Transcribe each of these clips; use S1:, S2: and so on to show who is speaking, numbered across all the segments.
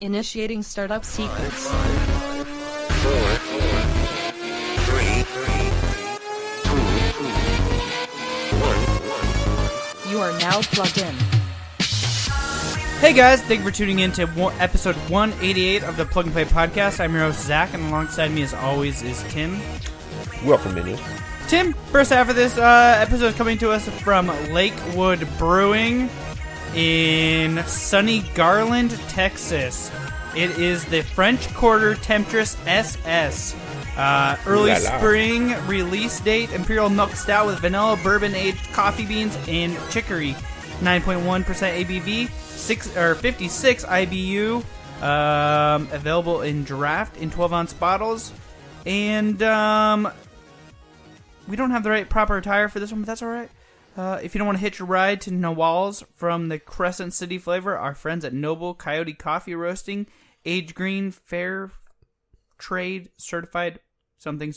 S1: Initiating startup sequence.
S2: 5, 4, 3, 2, 1.
S1: You are now plugged in.
S3: Hey guys, thank you for tuning in to episode 188 of the Plug and Play podcast. I'm your host, Zach, and alongside me as always is Tim.
S4: Welcome, minions.
S3: Tim, first half of this episode is coming to us from Lakewood Brewing in sunny Garland, Texas. It is the French Quarter Temptress SS. Early spring release date, Imperial Milk Stout with vanilla bourbon-aged coffee beans and chicory. 9.1% ABV, 56 IBU, available in draft in 12-ounce bottles. And we don't have the proper attire for this one, but that's all right. If you don't want to hitch a ride to Nawal's from the Crescent City Flavor, our friends at Noble Coyote Coffee Roasting, age green, fair trade, certified something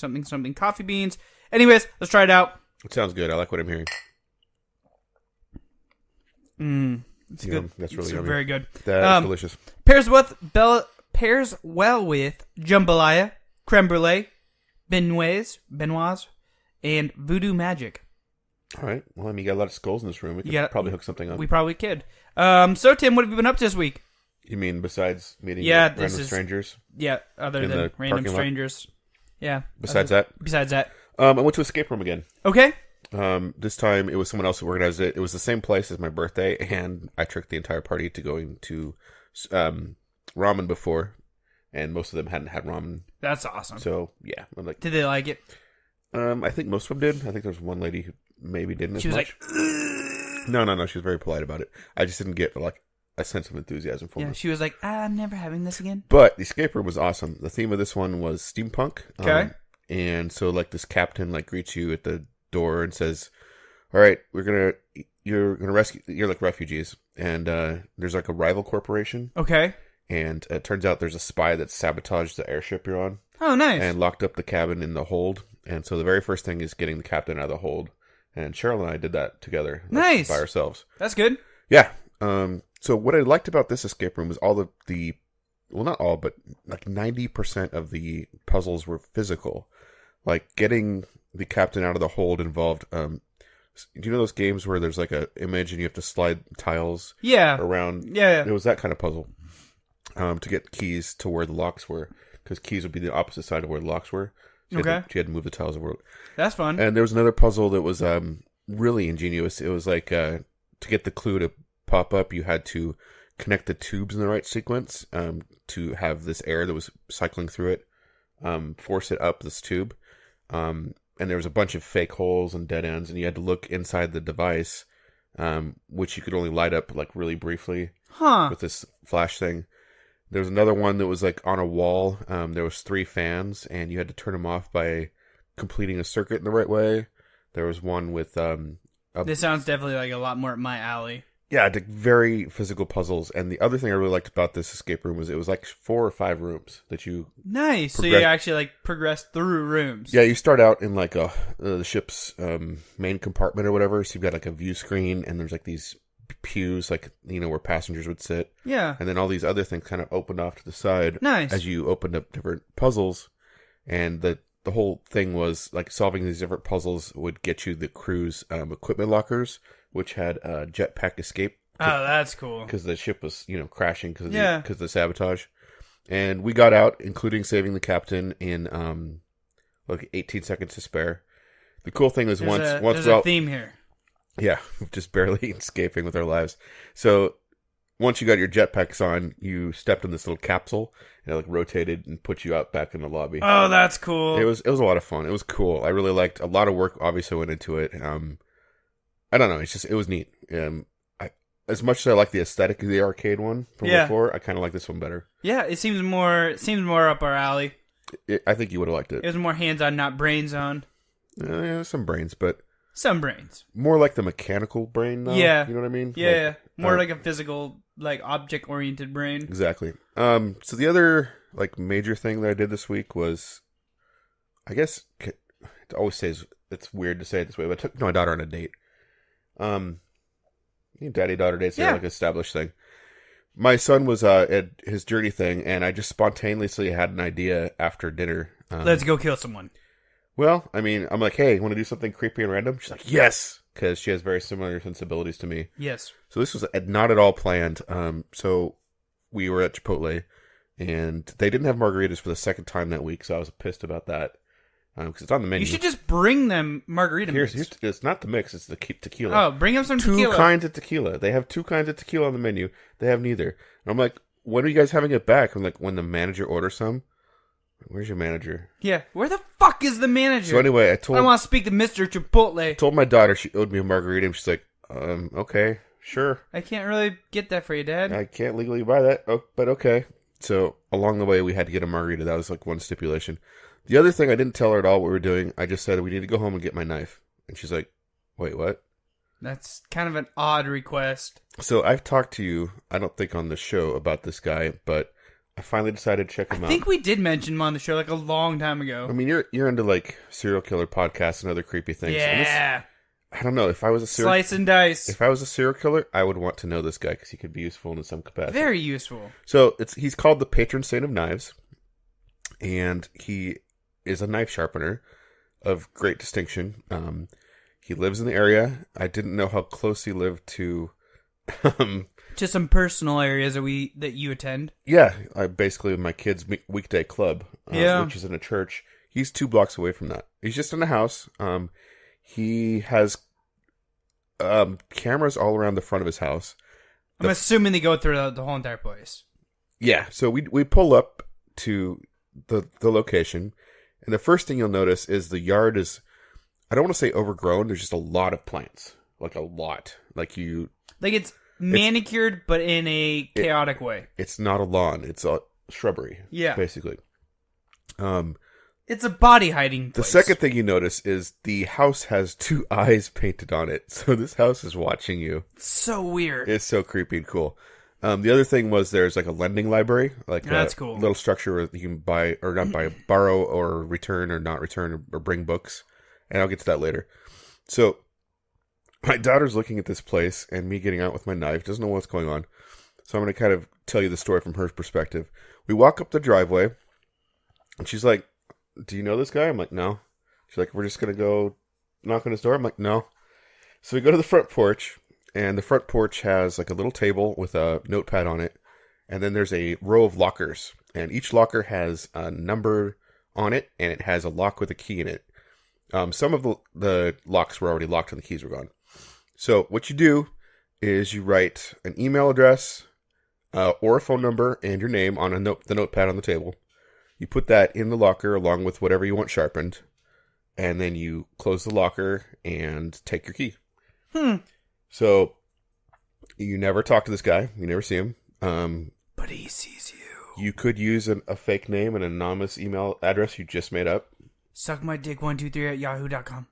S3: coffee beans. Anyways, let's try it out.
S4: It sounds good. I like what I'm hearing.
S3: It's good.
S4: That's really
S3: it's
S4: yummy.
S3: very good.
S4: That's delicious.
S3: Pairs well with jambalaya, creme brulee, benoits, and voodoo magic.
S4: All right. Well, I mean, you got a lot of skulls in this room. We could probably hook something up.
S3: We probably could. So, Tim, what have you been up to this week?
S4: You mean besides meeting random strangers?
S3: Yeah, other
S4: In
S3: than
S4: the
S3: random
S4: parking lot?
S3: strangers. Yeah.
S4: Besides that? I went to Escape Room again.
S3: Okay.
S4: This time it was someone else who organized it. It was the same place as my birthday, and I tricked the entire party to going to ramen before, and most of them hadn't had ramen.
S3: That's awesome.
S4: So, yeah. I'm like,
S3: Did they like it?
S4: I think most of them did. I think there was one lady who maybe didn't as
S3: She was
S4: much. No. She was very polite about it. I just didn't get, like, a sense of enthusiasm for
S3: Yeah,
S4: it.
S3: she was like, I'm never having this again.
S4: But the escape room was awesome. The theme of this one was steampunk.
S3: Okay.
S4: And so, like, this captain, like, greets you at the door and says, all right, you're gonna rescue, you're like refugees. And there's, like, a rival corporation.
S3: Okay.
S4: And it turns out there's a spy that sabotaged the airship you're on.
S3: Oh, nice.
S4: And locked up the cabin in the hold. And so the very first thing is getting the captain out of the hold. And Cheryl and I did that together.
S3: Nice.
S4: By ourselves.
S3: That's good.
S4: Yeah. So what I liked about this escape room was all the well, not all, but like 90% of the puzzles were physical. Like getting the captain out of the hold involved, do you know those games where there's like a image and you have to slide tiles around?
S3: Yeah.
S4: It was that kind of puzzle. To get keys to where the locks were, because keys would be the opposite side of where the locks were. So you had to move the tiles over.
S3: That's fun.
S4: And there was another puzzle that was really ingenious. It was like to get the clue to pop up, you had to connect the tubes in the right sequence to have this air that was cycling through it force it up this tube. And there was a bunch of fake holes and dead ends, and you had to look inside the device, which you could only light up like really briefly with this flash thing. There was another one that was like on a wall. There was 3 fans, and you had to turn them off by completing a circuit in the right way. There was one with
S3: this sounds definitely like a lot more up my alley.
S4: Yeah, very physical puzzles. And the other thing I really liked about this escape room was it was like 4 or 5 rooms that you
S3: Nice. So you actually like progress through rooms.
S4: Yeah, you start out in like the ship's main compartment or whatever. So you've got like a view screen, and there's like these pews, like, you know, where passengers would sit.
S3: Yeah.
S4: And then all these other things kind of opened off to the side.
S3: Nice.
S4: As you opened up different puzzles. And the whole thing was like solving these different puzzles would get you the crew's equipment lockers, which had jetpack escape.
S3: Oh, that's cool.
S4: Because the ship was, you know, crashing because of the sabotage. And we got out, including saving the captain, in like 18 seconds to spare. The cool thing is
S3: there's a theme here.
S4: Yeah, just barely escaping with our lives. So once you got your jetpacks on, you stepped in this little capsule, and it like rotated and put you out back in the lobby.
S3: Oh, that's cool.
S4: It was a lot of fun. It was cool. I really liked, a lot of work obviously went into it. I don't know. It was neat. As much as I like the aesthetic of the arcade one from before, I kind of like this one better.
S3: Yeah, it seems more up our alley.
S4: I think you would have liked it.
S3: It was more hands-on, not brains-on.
S4: Yeah, some brains, but
S3: some brains.
S4: More like the mechanical brain, though.
S3: Yeah.
S4: You know what I mean?
S3: Yeah, more like a physical, like object-oriented brain.
S4: Exactly. So the other like major thing that I did this week was, I guess, it always says it's weird to say it this way, but I took my daughter on a date. Daddy-daughter dates are like an established thing. My son was at his journey thing, and I just spontaneously had an idea after dinner.
S3: Let's go kill someone.
S4: Well, I mean, I'm like, hey, want to do something creepy and random? She's like, yes, because she has very similar sensibilities to me.
S3: Yes.
S4: So this was not at all planned. So we were at Chipotle, and they didn't have margaritas for the second time that week, so I was pissed about that. Because it's on the menu.
S3: You should just bring them margarita mix.
S4: Here's it's not the mix, it's the tequila.
S3: Oh, bring them some
S4: Two
S3: tequila.
S4: kinds of tequila. They have two kinds of tequila on the menu. They have neither. And I'm like, when are you guys having it back? I'm like, when the manager orders some. Where's your manager?
S3: Yeah, where the fuck is the manager?
S4: So anyway, I
S3: I want to speak to Mr. Chipotle.
S4: told my daughter she owed me a margarita, and she's like, okay, sure.
S3: I can't really get that for you, Dad.
S4: I can't legally buy that, but okay. So along the way, we had to get a margarita. That was like one stipulation. The other thing, I didn't tell her at all what we were doing. I just said, we need to go home and get my knife. And she's like, wait, what?
S3: That's kind of an odd request.
S4: So I've talked to you, I don't think on the show, about this guy, but I finally decided to check him
S3: I
S4: out.
S3: think we did mention him on the show like a long time ago.
S4: I mean, you're into like serial killer podcasts and other creepy things. And
S3: Yeah.
S4: I don't know, if I was a
S3: Slice and dice.
S4: if I was a serial killer, I would want to know this guy because he could be useful in some capacity.
S3: Very useful.
S4: So he's called the patron saint of knives, and he is a knife sharpener of great distinction. He lives in the area. I didn't know how close he lived to.
S3: Just some personal areas that you attend.
S4: Yeah, I basically my kid's weekday club,
S3: Yeah.
S4: which is in a church. He's 2 blocks away from that. He's just in a house. He has cameras all around the front of his house.
S3: I'm assuming they go through the whole entire place.
S4: Yeah, so we pull up to the location, and the first thing you'll notice is the yard is, I don't want to say overgrown, there's just a lot of plants. Like a lot. Like
S3: it's manicured, but in a chaotic way.
S4: it's not a lawn, it's a shrubbery.
S3: Yeah.
S4: Basically.
S3: It's a body hiding
S4: The
S3: place.
S4: second thing you notice is the house has 2 eyes painted on it. So this house is watching you.
S3: So weird.
S4: It's so creepy and cool. The other thing was there's like a lending library, like
S3: That's
S4: a
S3: cool.
S4: little structure where you can buy or not buy, borrow or return or not return or bring books. And I'll get to that later. So my daughter's looking at this place and me getting out with my knife, doesn't know what's going on. So I'm going to kind of tell you the story from her perspective. We walk up the driveway and she's like, do you know this guy? I'm like, no. She's like, we're just going to go knock on his door. I'm like, no. So we go to the front porch, and the front porch has like a little table with a notepad on it. And then there's a row of lockers, and each locker has a number on it, and it has a lock with a key in it. Some of the locks were already locked and the keys were gone. So what you do is you write an email address or a phone number and your name on the notepad on the table. You put that in the locker along with whatever you want sharpened, and then you close the locker and take your key. So you never talk to this guy. You never see him.
S3: But he sees you.
S4: You could use a fake name, an anonymous email address you just made up.
S3: Suckmydick123@yahoo.com.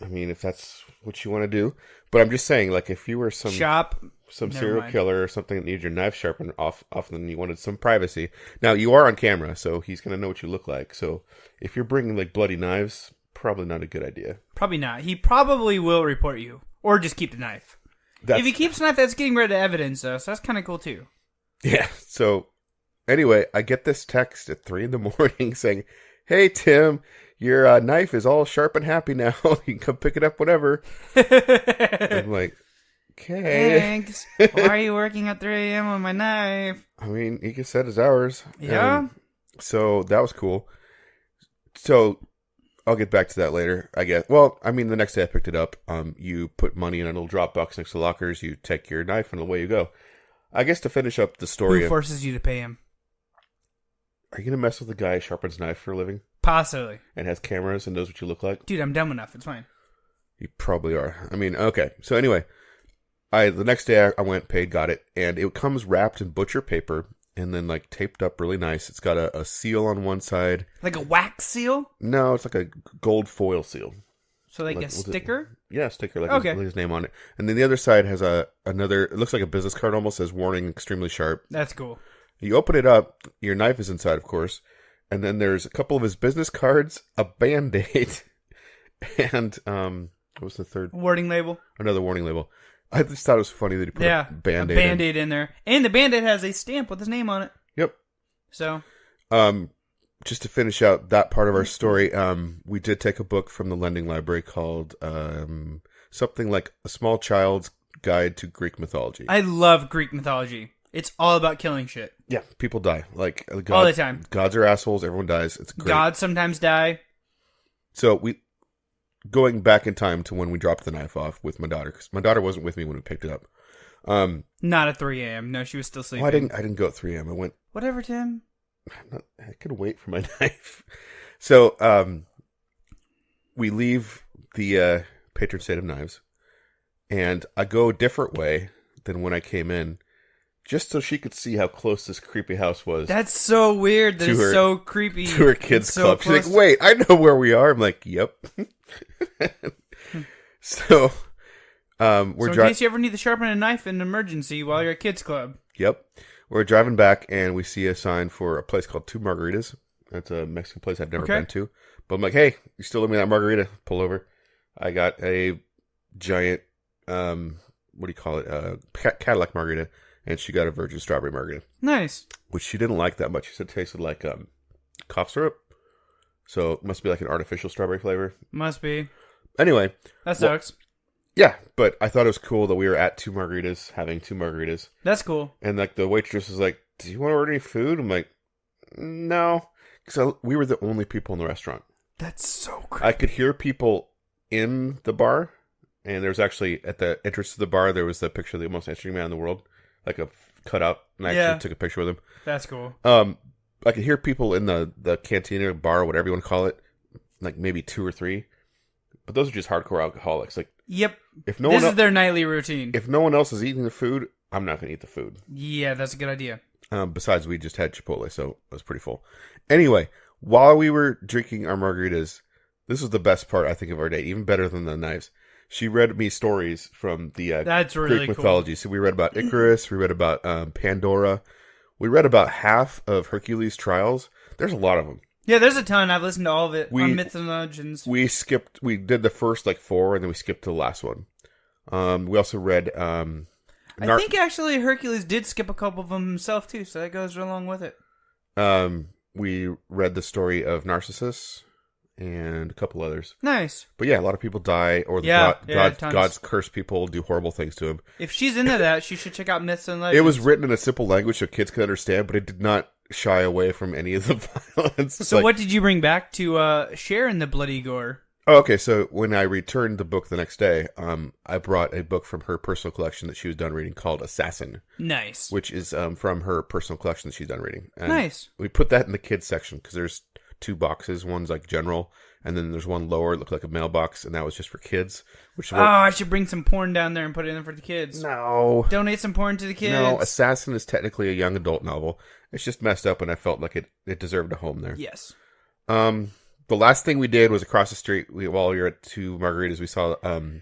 S4: I mean, if that's what you want to do. But I'm just saying, like, if you were some
S3: Shop. Never
S4: serial
S3: mind.
S4: killer or something that needed your knife sharpened often you wanted some privacy. Now, you are on camera, so he's going to know what you look like. So if you're bringing, like, bloody knives, probably not a good idea.
S3: Probably not. He probably will report you. Or just keep the knife. If he keeps the knife, that's getting rid of evidence, though. So that's kind of cool, too.
S4: Yeah, so anyway, I get this text at 3 a.m. saying, hey, Tim, your knife is all sharp and happy now. You can come pick it up whenever. I'm like, okay.
S3: Thanks. Why are you working at 3 a.m. on my knife?
S4: I mean, he can set his hours.
S3: Yeah?
S4: So that was cool. So I'll get back to that later, I guess. Well, I mean, the next day I picked it up. You put money in a little drop box next to the lockers. You take your knife, and away you go. I guess to finish up the story.
S3: Who forces you to pay him?
S4: Are you going to mess with the guy who sharpens knife for a living
S3: Possibly.
S4: and has cameras and knows what you look like?
S3: Dude, I'm dumb enough. It's fine.
S4: You probably are. I mean, okay. So anyway, the next day I went, paid, got it, and it comes wrapped in butcher paper and then like taped up really nice. It's got a seal on one side.
S3: Like a wax seal?
S4: No, it's like a gold foil seal.
S3: So like a
S4: what's it?
S3: sticker?
S4: Yeah, sticker like
S3: Okay.
S4: his name on it. And then the other side has another. It looks like a business card almost, says warning, extremely sharp.
S3: That's cool.
S4: You open it up, your knife is inside, of course, and then there's a couple of his business cards, a Band-Aid, and what was the third?
S3: Warning label.
S4: Another warning label. I just thought it was funny that he put a
S3: a
S4: Band-Aid
S3: Band-Aid in there. And the Band-Aid has a stamp with his name on it.
S4: Yep.
S3: So,
S4: Just to finish out that part of our story, we did take a book from the lending library called something like A Small Child's Guide to Greek Mythology.
S3: I love Greek mythology. It's all about killing shit.
S4: Yeah, people die. Like
S3: All the time.
S4: Gods are assholes. Everyone dies. It's great.
S3: Gods sometimes die.
S4: So going back in time to when we dropped the knife off with my daughter, because my daughter wasn't with me when we picked it up.
S3: Not at 3 a.m. No, she was still sleeping.
S4: Well, I didn't go at 3 a.m. I went.
S3: Whatever, Tim.
S4: I could wait for my knife. So we leave the patron saint of knives, and I go a different way than when I came in, just so she could see how close this creepy house was.
S3: That's so weird. That's so creepy.
S4: To her kids'
S3: It's so
S4: club. She's
S3: close
S4: like, wait, I know where we are. I'm like, yep. So we're
S3: in
S4: driving.
S3: case you ever need to sharpen a knife in an emergency while you're at kids' club.
S4: Yep. We're driving back, and we see a sign for a place called Two Margaritas. That's a Mexican place I've never been to. But I'm like, hey, you still owe me that margarita? Pull over. I got a giant, what do you call it? Cadillac margarita. And she got a virgin strawberry margarita.
S3: Nice.
S4: Which she didn't like that much. She said it tasted like cough syrup. So it must be like an artificial strawberry flavor.
S3: Must be.
S4: Anyway.
S3: That sucks.
S4: Yeah, but I thought it was cool that we were at Two Margaritas, having two margaritas.
S3: That's cool.
S4: And like the waitress was like, do you want to order any food? I'm like, no. Because we were the only people in the restaurant.
S3: That's so creepy.
S4: I could hear people in the bar. And there was actually, at the entrance to the bar, there was the picture of the most interesting man in the world. Like a cutout. And I actually took a picture with him.
S3: That's cool.
S4: I could hear people in the cantina, bar, whatever you want to call it. Like maybe 2 or 3. But those are just hardcore alcoholics. Like,
S3: yep.
S4: If no
S3: this
S4: one
S3: is their nightly routine.
S4: If no one else is eating the food, I'm not going to eat the food.
S3: Yeah, that's a good idea.
S4: Besides, we just had Chipotle, so it was pretty full. Anyway, while we were drinking our margaritas, this was the best part, I think, of our date, even better than the knives. She read me stories from the
S3: that's really
S4: Greek
S3: cool.
S4: mythology. So we read about Icarus, we read about Pandora, we read about half of Hercules' trials. There's a lot of them.
S3: Yeah, there's a ton. I've listened to all of it on Myths and Legends.
S4: We did the first 4, and then we skipped to the last one. We also read...
S3: I think actually Hercules did skip a couple of them himself too, so that goes along with it.
S4: We read the story of Narcissus and a couple others.
S3: Nice.
S4: But yeah, a lot of people die, or God's cursed people do horrible things to him.
S3: If she's into that, she should check out Myths and Legends.
S4: It was written in a simple language so kids could understand, but it did not shy away from any of the violence.
S3: So what did you bring back to share in the bloody gore?
S4: Oh, okay, so when I returned the book the next day, I brought a book from her personal collection that she was done reading called Assassin.
S3: Nice.
S4: Which is from her personal collection that she's done reading. And
S3: nice.
S4: We put that in the kids section because there's 2 boxes. One's like general, and then there's one lower, it looked like a mailbox, and that was just for kids.
S3: I should bring some porn down there and put it in for the kids.
S4: No.
S3: Donate some porn to the kids.
S4: No, Assassin is technically a young adult novel. It's just messed up, and I felt like it deserved a home there.
S3: Yes.
S4: The last thing we did was across the street. While we were at Two Margaritas, we saw one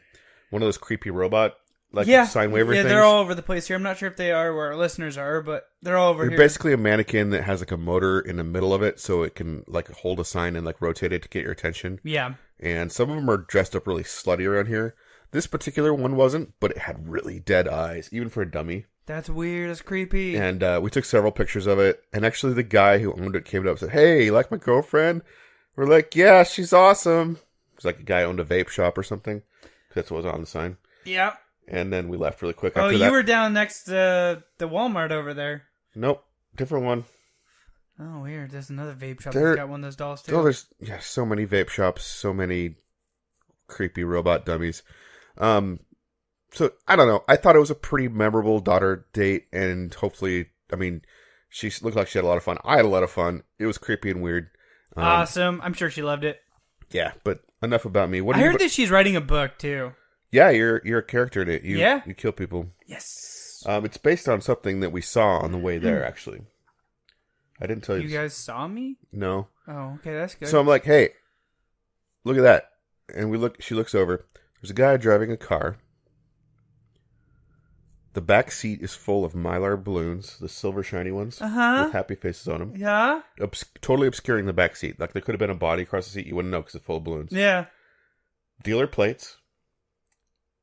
S4: of those creepy robot sign waiver things.
S3: Yeah, they're all over the place here. I'm not sure if they are where our listeners are, but they're all over here.
S4: They're basically a mannequin that has like a motor in the middle of it, so it can like hold a sign and like rotate it to get your attention.
S3: Yeah.
S4: And some of them are dressed up really slutty around here. This particular one wasn't, but it had really dead eyes, even for a dummy.
S3: That's weird. That's creepy.
S4: And we took several pictures of it. And actually, the guy who owned it came up and said, "Hey, you like my girlfriend?" We're like, "Yeah, she's awesome." It's like a guy owned a vape shop or something. That's what was on the sign.
S3: Yeah.
S4: And then we left really quick.
S3: Oh, you were down next to the Walmart over there.
S4: Nope, different one.
S3: Oh, weird. There's another vape shop that's got one of those dolls too.
S4: Oh, there's so many vape shops, so many creepy robot dummies. So I don't know. I thought it was a pretty memorable daughter date, and hopefully, I mean, she looked like she had a lot of fun. I had a lot of fun. It was creepy and weird.
S3: Awesome. I'm sure she loved it.
S4: Yeah, but enough about me.
S3: I heard that she's writing a book too.
S4: Yeah, you're a character in it. You kill people.
S3: Yes.
S4: It's based on something that we saw on the way there. Actually, I didn't tell you.
S3: You guys saw me?
S4: No.
S3: Oh, okay, that's good.
S4: So I'm like, hey, look at that, and we look. She looks over. There's a guy driving a car. The back seat is full of Mylar balloons, the silver shiny ones, with happy faces on them.
S3: Yeah.
S4: Totally obscuring the back seat. Like there could have been a body across the seat. You wouldn't know because it's full of balloons.
S3: Yeah.
S4: Dealer plates.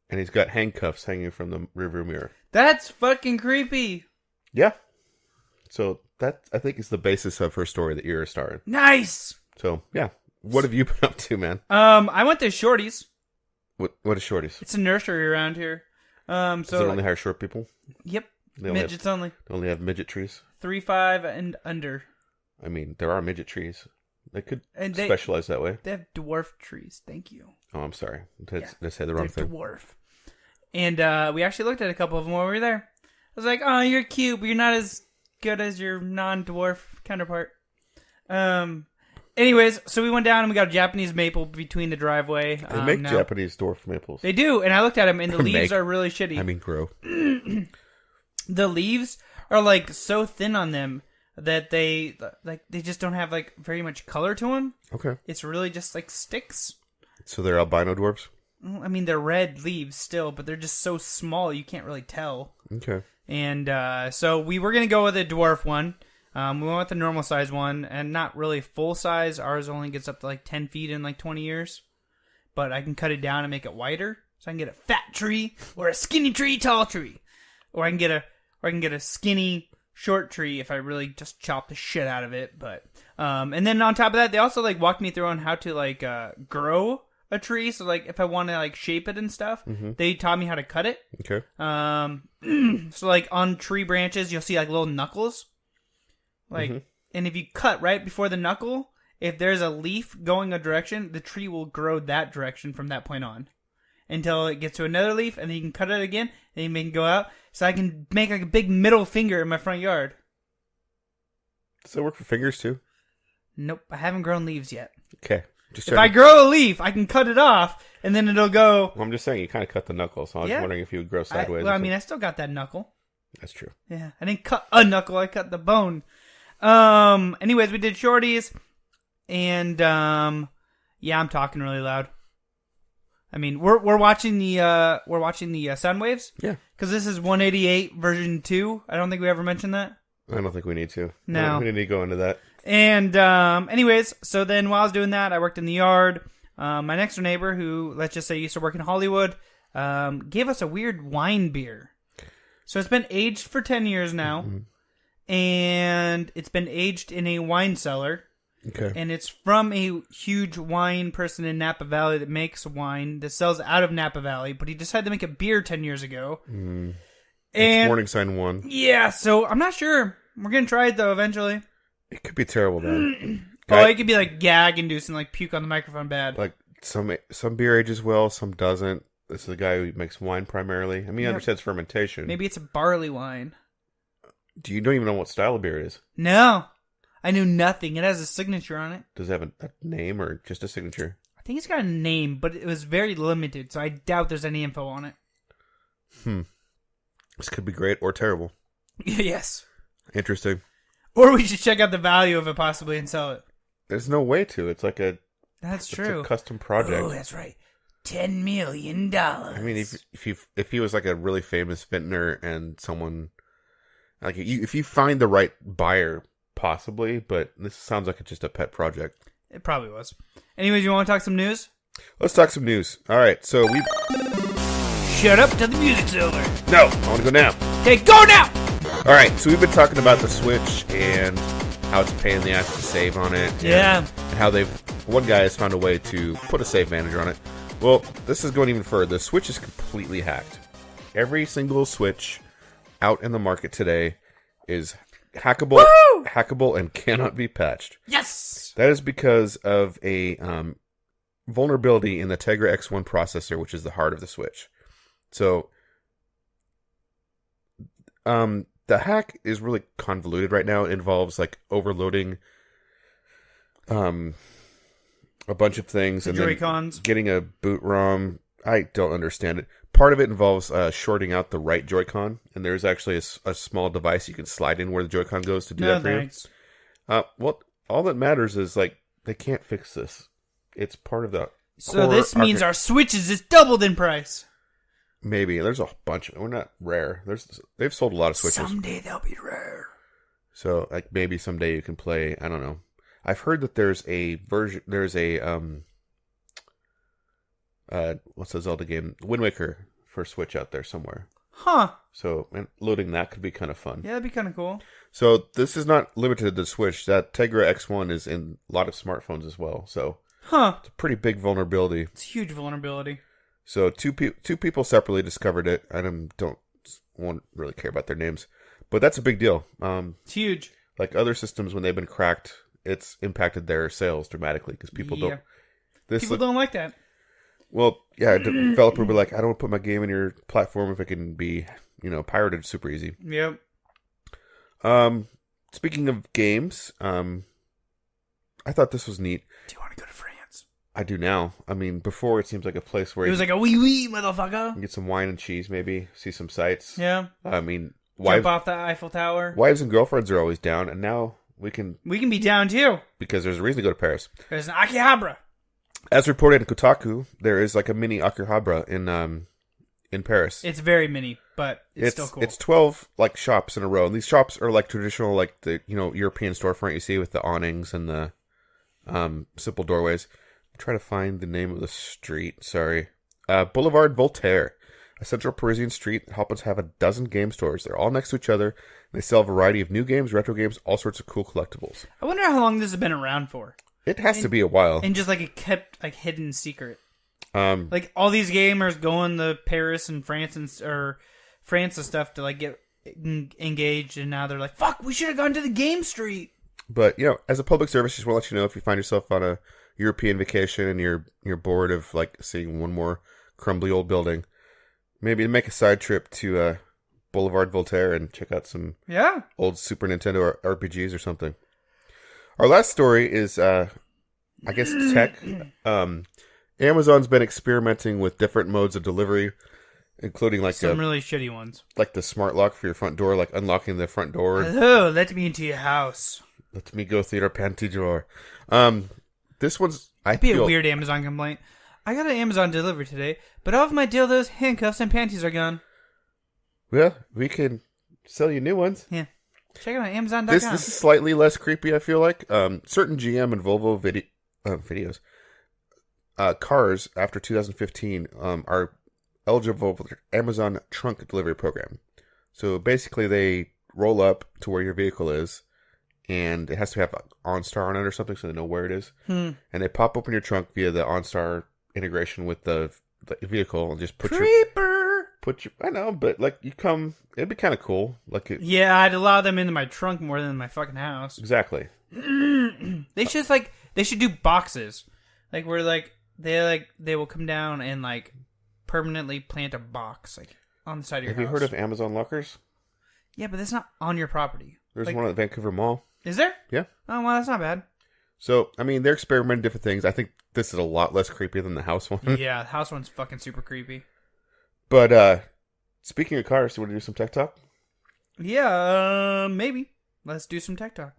S4: And he's got handcuffs hanging from the rearview mirror.
S3: That's fucking creepy.
S4: Yeah. So that, I think, is the basis of her story that you're a star in.
S3: Nice.
S4: So, yeah. What have you been up to, man?
S3: I went to Shorty's.
S4: What is Shorty's?
S3: It's a nursery around here.
S4: Does it only hire short people?
S3: Yep.
S4: They only
S3: Midgets only.
S4: They only have midget trees?
S3: 3'5" and under.
S4: I mean, there are midget trees. They could
S3: And
S4: specialize that way.
S3: They have dwarf trees. Thank you.
S4: Oh, I'm sorry. Did I say the wrong
S3: They're
S4: thing?
S3: dwarf. And we actually looked at a couple of them while we were there. I was like, oh, you're cute, but you're not as good as your non-dwarf counterpart. Anyways, so we went down and we got a Japanese maple between the driveway.
S4: They make Japanese dwarf maples.
S3: They do, and I looked at them, and the leaves are really shitty.
S4: I mean, grow.
S3: The leaves are like so thin on them that they just don't have like very much color to them.
S4: Okay.
S3: It's really just like sticks.
S4: So they're albino dwarfs?
S3: I mean, they're red leaves still, but they're just so small you can't really tell.
S4: Okay.
S3: And so we were gonna go with a dwarf one. We went with the normal size one, and not really full size. Ours only gets up to like 10 feet in like 20 years. But I can cut it down and make it wider, so I can get a fat tree or a skinny tree, tall tree, or I can get a skinny short tree if I really just chop the shit out of it. But and then on top of that, they also like walked me through on how to like grow a tree. So like if I want to like shape it and stuff, they taught me how to cut it.
S4: Okay.
S3: So like on tree branches, you'll see like little knuckles. Like, and if you cut right before the knuckle, if there's a leaf going a direction, the tree will grow that direction from that point on until it gets to another leaf, and then you can cut it again, and you can go out. So I can make like a big middle finger in my front yard.
S4: Does that work for fingers too?
S3: Nope, I haven't grown leaves yet.
S4: Okay. Just
S3: If I grow a leaf, I can cut it off, and then it'll go.
S4: Well, I'm just saying you kind of cut the knuckle, so I was wondering if you would grow sideways.
S3: I still got that knuckle.
S4: That's true.
S3: Yeah, I didn't cut a knuckle, I cut the bone. Anyways, we did Shorty's, and yeah, I'm talking really loud. I mean, we're watching the sound waves.
S4: Yeah.
S3: Because this is 188 version 2. I don't think we ever mentioned that.
S4: I don't think we need to.
S3: No.
S4: We need to go into that.
S3: And anyways, so then while I was doing that, I worked in the yard. My next door neighbor, who let's just say used to work in Hollywood, gave us a weird wine beer. So it's been aged for 10 years now. And it's been aged in a wine cellar.
S4: Okay.
S3: And it's from a huge wine person in Napa Valley that makes wine that sells out of Napa Valley, but he decided to make a beer 10 years ago. And
S4: warning sign 1.
S3: Yeah, so I'm not sure. We're going to try it though eventually.
S4: It could be terrible, man.
S3: It could be like gag inducing, like puke on the microphone bad.
S4: Like some beer ages well, some doesn't. This is a guy who makes wine primarily. I mean, he understands fermentation.
S3: Maybe it's a barley wine.
S4: You don't even know what style of beer it is.
S3: No. I knew nothing. It has a signature on it.
S4: Does it have a name or just a signature?
S3: I think it's got a name, but it was very limited, so I doubt there's any info on it.
S4: This could be great or terrible.
S3: Yes.
S4: Interesting.
S3: Or we should check out the value of it possibly and sell it.
S4: There's no way to. It's like
S3: That's
S4: it's
S3: true.
S4: a custom project.
S3: Oh, that's right. $10 million.
S4: I mean, if he was like a really famous vintner and someone like if you find the right buyer, possibly, but this sounds like it's just a pet project.
S3: It probably was. Anyways, you want to talk some news?
S4: Let's talk some news. All right, so we.
S3: Shut up till the music's over.
S4: No, I want to go now.
S3: Okay, go now.
S4: All right, so we've been talking about the Switch and how it's a pain in the ass to save on it.
S3: Yeah.
S4: And how one guy has found a way to put a save manager on it. Well, this is going even further. The Switch is completely hacked. Every single Switch out in the market today is hackable and cannot be patched.
S3: Yes.
S4: That is because of a vulnerability in the Tegra X1 processor, which is the heart of the Switch. So, the hack is really convoluted right now. It involves like overloading a bunch of things and
S3: Joy-Cons.
S4: then getting a boot ROM. I don't understand it. Part of it involves shorting out the right Joy-Con, and there's actually a small device you can slide in where the Joy-Con goes to do that for
S3: thanks.
S4: you. Well, all that matters is like they can't fix this. It's part of the.
S3: So this means our Switches is doubled in price.
S4: Maybe there's a bunch. We're not rare. They've sold a lot of Switches.
S3: Someday they'll be rare.
S4: So like maybe someday you can play. I don't know. I've heard that there's a version. There's a what's the Zelda game? Wind Waker for Switch out there somewhere.
S3: Huh.
S4: So and loading that could be kind of fun.
S3: Yeah, that'd be kind of cool.
S4: So this is not limited to Switch. That Tegra X1 is in a lot of smartphones as well. So
S3: Huh.
S4: it's a pretty big vulnerability.
S3: It's a huge vulnerability.
S4: So two people separately discovered it. I won't really care about their names, but that's a big deal.
S3: It's huge.
S4: Like other systems, when they've been cracked, it's impacted their sales dramatically because people don't.
S3: People don't like that.
S4: Well, yeah, a developer would be like, I don't want to put my game in your platform if it can be, pirated super easy.
S3: Yep.
S4: Speaking of games, I thought this was neat.
S3: Do you want to go to France?
S4: I do now. I mean, before it seems like a place where
S3: It was like a wee motherfucker.
S4: you get some wine and cheese, maybe see some sights.
S3: Yeah.
S4: I mean,
S3: Jump off the Eiffel Tower.
S4: wives and girlfriends are always down, and now we can
S3: be down too.
S4: because there's a reason to go to Paris.
S3: There's an Akihabara.
S4: As reported in Kotaku, there is like a mini Akihabara in Paris.
S3: It's very mini, but it's still cool.
S4: It's 12 like shops in a row, and these shops are like traditional, like the European storefront you see with the awnings and the simple doorways. Try to find the name of the street. Sorry, Boulevard Voltaire, a central Parisian street that happens to have a dozen game stores. They're all next to each other. And they sell a variety of new games, retro games, all sorts of cool collectibles.
S3: I wonder how long this has been around for.
S4: It has to be a while.
S3: And just like it kept like hidden secret.
S4: Um,
S3: Like all these gamers going to Paris and France and stuff to like get engaged, and now they're like, "Fuck, we should have gone to the game street."
S4: But as a public service, just want to let you know if you find yourself on a European vacation and you're bored of like seeing one more crumbly old building, maybe make a side trip to Boulevard Voltaire and check out some old Super Nintendo RPGs or something. Our last story is, I guess, tech. Amazon's been experimenting with different modes of delivery, including like
S3: some really shitty ones,
S4: like the smart lock for your front door, like unlocking the front door.
S3: Hello, let me into your house.
S4: Let me go through your panty drawer. This one's
S3: It'd be a weird Amazon complaint. I got an Amazon delivery today, but all of my dildos, handcuffs, and panties are gone.
S4: Well, we can sell you new ones.
S3: Yeah. Check it out, Amazon.com.
S4: This is slightly less creepy, I feel like. Certain GM and Volvo videos, cars after 2015 are eligible for the Amazon trunk delivery program. So basically, they roll up to where your vehicle is, and it has to have OnStar on it or something, so they know where it is. And they pop open your trunk via the OnStar integration with the vehicle, and just put I know, but like it'd be kind of cool.
S3: Yeah, I'd allow them into my trunk more than my fucking house.
S4: Exactly.
S3: They should do boxes, like where they will come down and like permanently plant a box like on the side of your house.
S4: Have you heard of Amazon lockers?
S3: Yeah, but that's not on your property.
S4: There's one at Vancouver Mall.
S3: Is there?
S4: Yeah.
S3: Oh well, that's not bad.
S4: So I mean, they're experimenting different things. I think this is a lot less creepy than the house one.
S3: Yeah, the house one's fucking super creepy.
S4: But speaking of cars, do you want to do some tech talk?
S3: Yeah, maybe. Let's do some tech talk.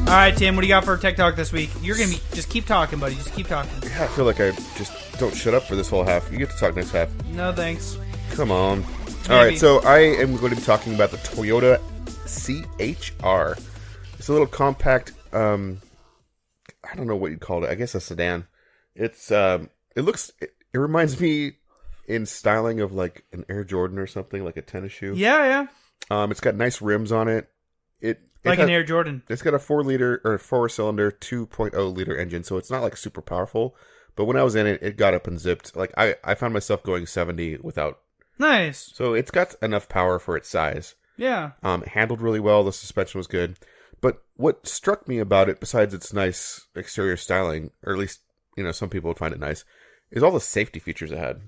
S3: All right, Tim, what do you got for tech talk this week? You're gonna just keep talking, buddy. Just keep talking.
S4: Yeah, I feel like I just don't shut up for this whole half. You get to talk next half.
S3: No thanks.
S4: Come on. All right, so I am going to be talking about the Toyota CHR. It's a little compact. I don't know what you'd call it. I guess a sedan. It's it reminds me in styling of like an Air Jordan or something, like a tennis shoe.
S3: Yeah.
S4: It's got nice rims on it.
S3: An Air Jordan.
S4: It's got a 4-cylinder 2.0 liter engine, so it's not like super powerful. But when I was in it, it got up and zipped. Like I found myself going 70 without.
S3: Nice.
S4: So it's got enough power for its size.
S3: Yeah.
S4: It handled really well. The suspension was good. But what struck me about it, besides its nice exterior styling, or at least, some people would find it nice, is all the safety features it had.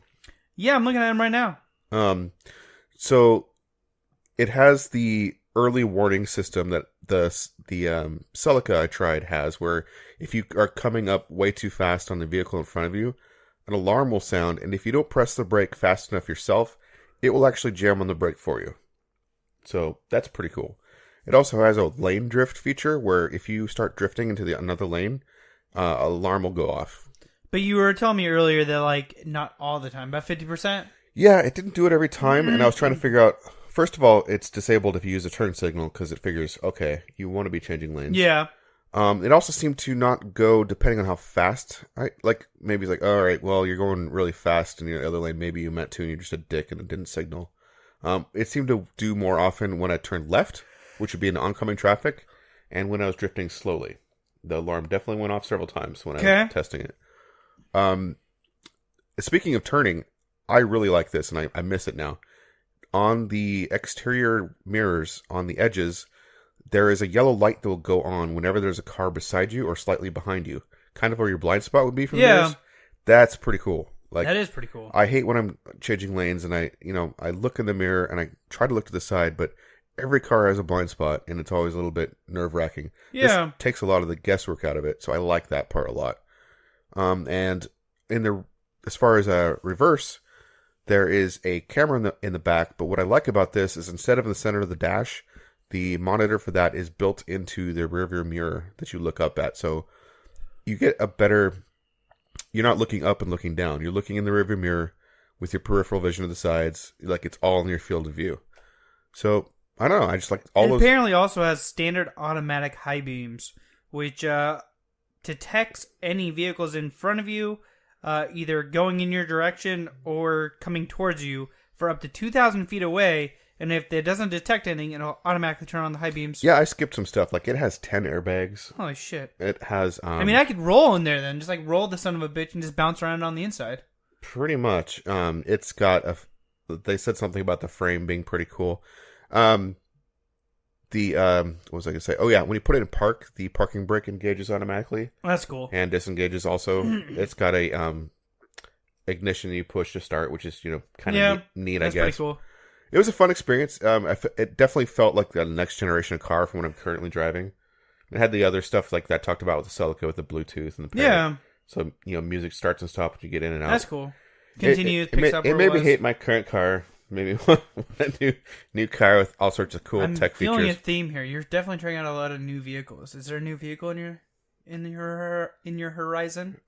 S3: Yeah, I'm looking at them right now.
S4: So it has the early warning system that the Celica I tried has, where if you are coming up way too fast on the vehicle in front of you, an alarm will sound, and if you don't press the brake fast enough yourself, it will actually jam on the brake for you. So that's pretty cool. It also has a lane drift feature where if you start drifting into another lane, alarm will go off.
S3: But you were telling me earlier that, like, not all the time, about 50%?
S4: Yeah, it didn't do it every time, and I was trying to figure out, first of all, it's disabled if you use a turn signal, because it figures, okay, you want to be changing lanes.
S3: Yeah.
S4: It also seemed to not go depending on how fast. Maybe it's like, all right, well, you're going really fast in the other lane. Maybe you meant to, and you're just a dick, and it didn't signal. It seemed to do more often when I turned left, which would be in oncoming traffic, and when I was drifting slowly. The alarm definitely went off several times when I was testing it. Speaking of turning, I really like this, and I miss it now. On the exterior mirrors, on the edges, there is a yellow light that will go on whenever there's a car beside you or slightly behind you. Kind of where your blind spot would be from the mirrors. That's pretty cool. Like,
S3: that is pretty cool.
S4: I hate when I'm changing lanes and I look in the mirror and I try to look to the side, but every car has a blind spot and it's always a little bit nerve-wracking.
S3: Yeah.
S4: This takes a lot of the guesswork out of it, so I like that part a lot. And as far as reverse, there is a camera in the back, but what I like about this is instead of in the center of the dash, the monitor for that is built into the rearview mirror that you look up at. So you get a better... You're not looking up and looking down. You're looking in the rearview mirror with your peripheral vision of the sides, like it's all in your field of view. So, I don't know. I just like all those...
S3: apparently also has standard automatic high beams, which detects any vehicles in front of you, either going in your direction or coming towards you for up to 2,000 feet away. And if it doesn't detect anything, it'll automatically turn on the high beams.
S4: Yeah, I skipped some stuff. Like, it has 10 airbags.
S3: Holy shit.
S4: It has...
S3: I mean, I could roll in there then. Just, like, roll the son of a bitch and just bounce around on the inside.
S4: Pretty much. It's got They said something about the frame being pretty cool. What was I going to say? Oh, yeah. When you put it in park, the parking brake engages automatically.
S3: That's cool.
S4: And disengages also. It's got a ignition you push to start, which is, kind of neat, I guess.
S3: That's pretty cool.
S4: It was a fun experience. It definitely felt like the next generation of car from what I'm currently driving. It had the other stuff like that talked about with the Celica with the Bluetooth and the parrot.
S3: Yeah.
S4: So, music starts and stops when you get in and out.
S3: That's cool. Continues, picks up where
S4: it made me
S3: was.
S4: hate my current car. Maybe want a new car with all sorts of cool tech features.
S3: I'm feeling a theme here. You're definitely trying out a lot of new vehicles. Is there a new vehicle in your horizon?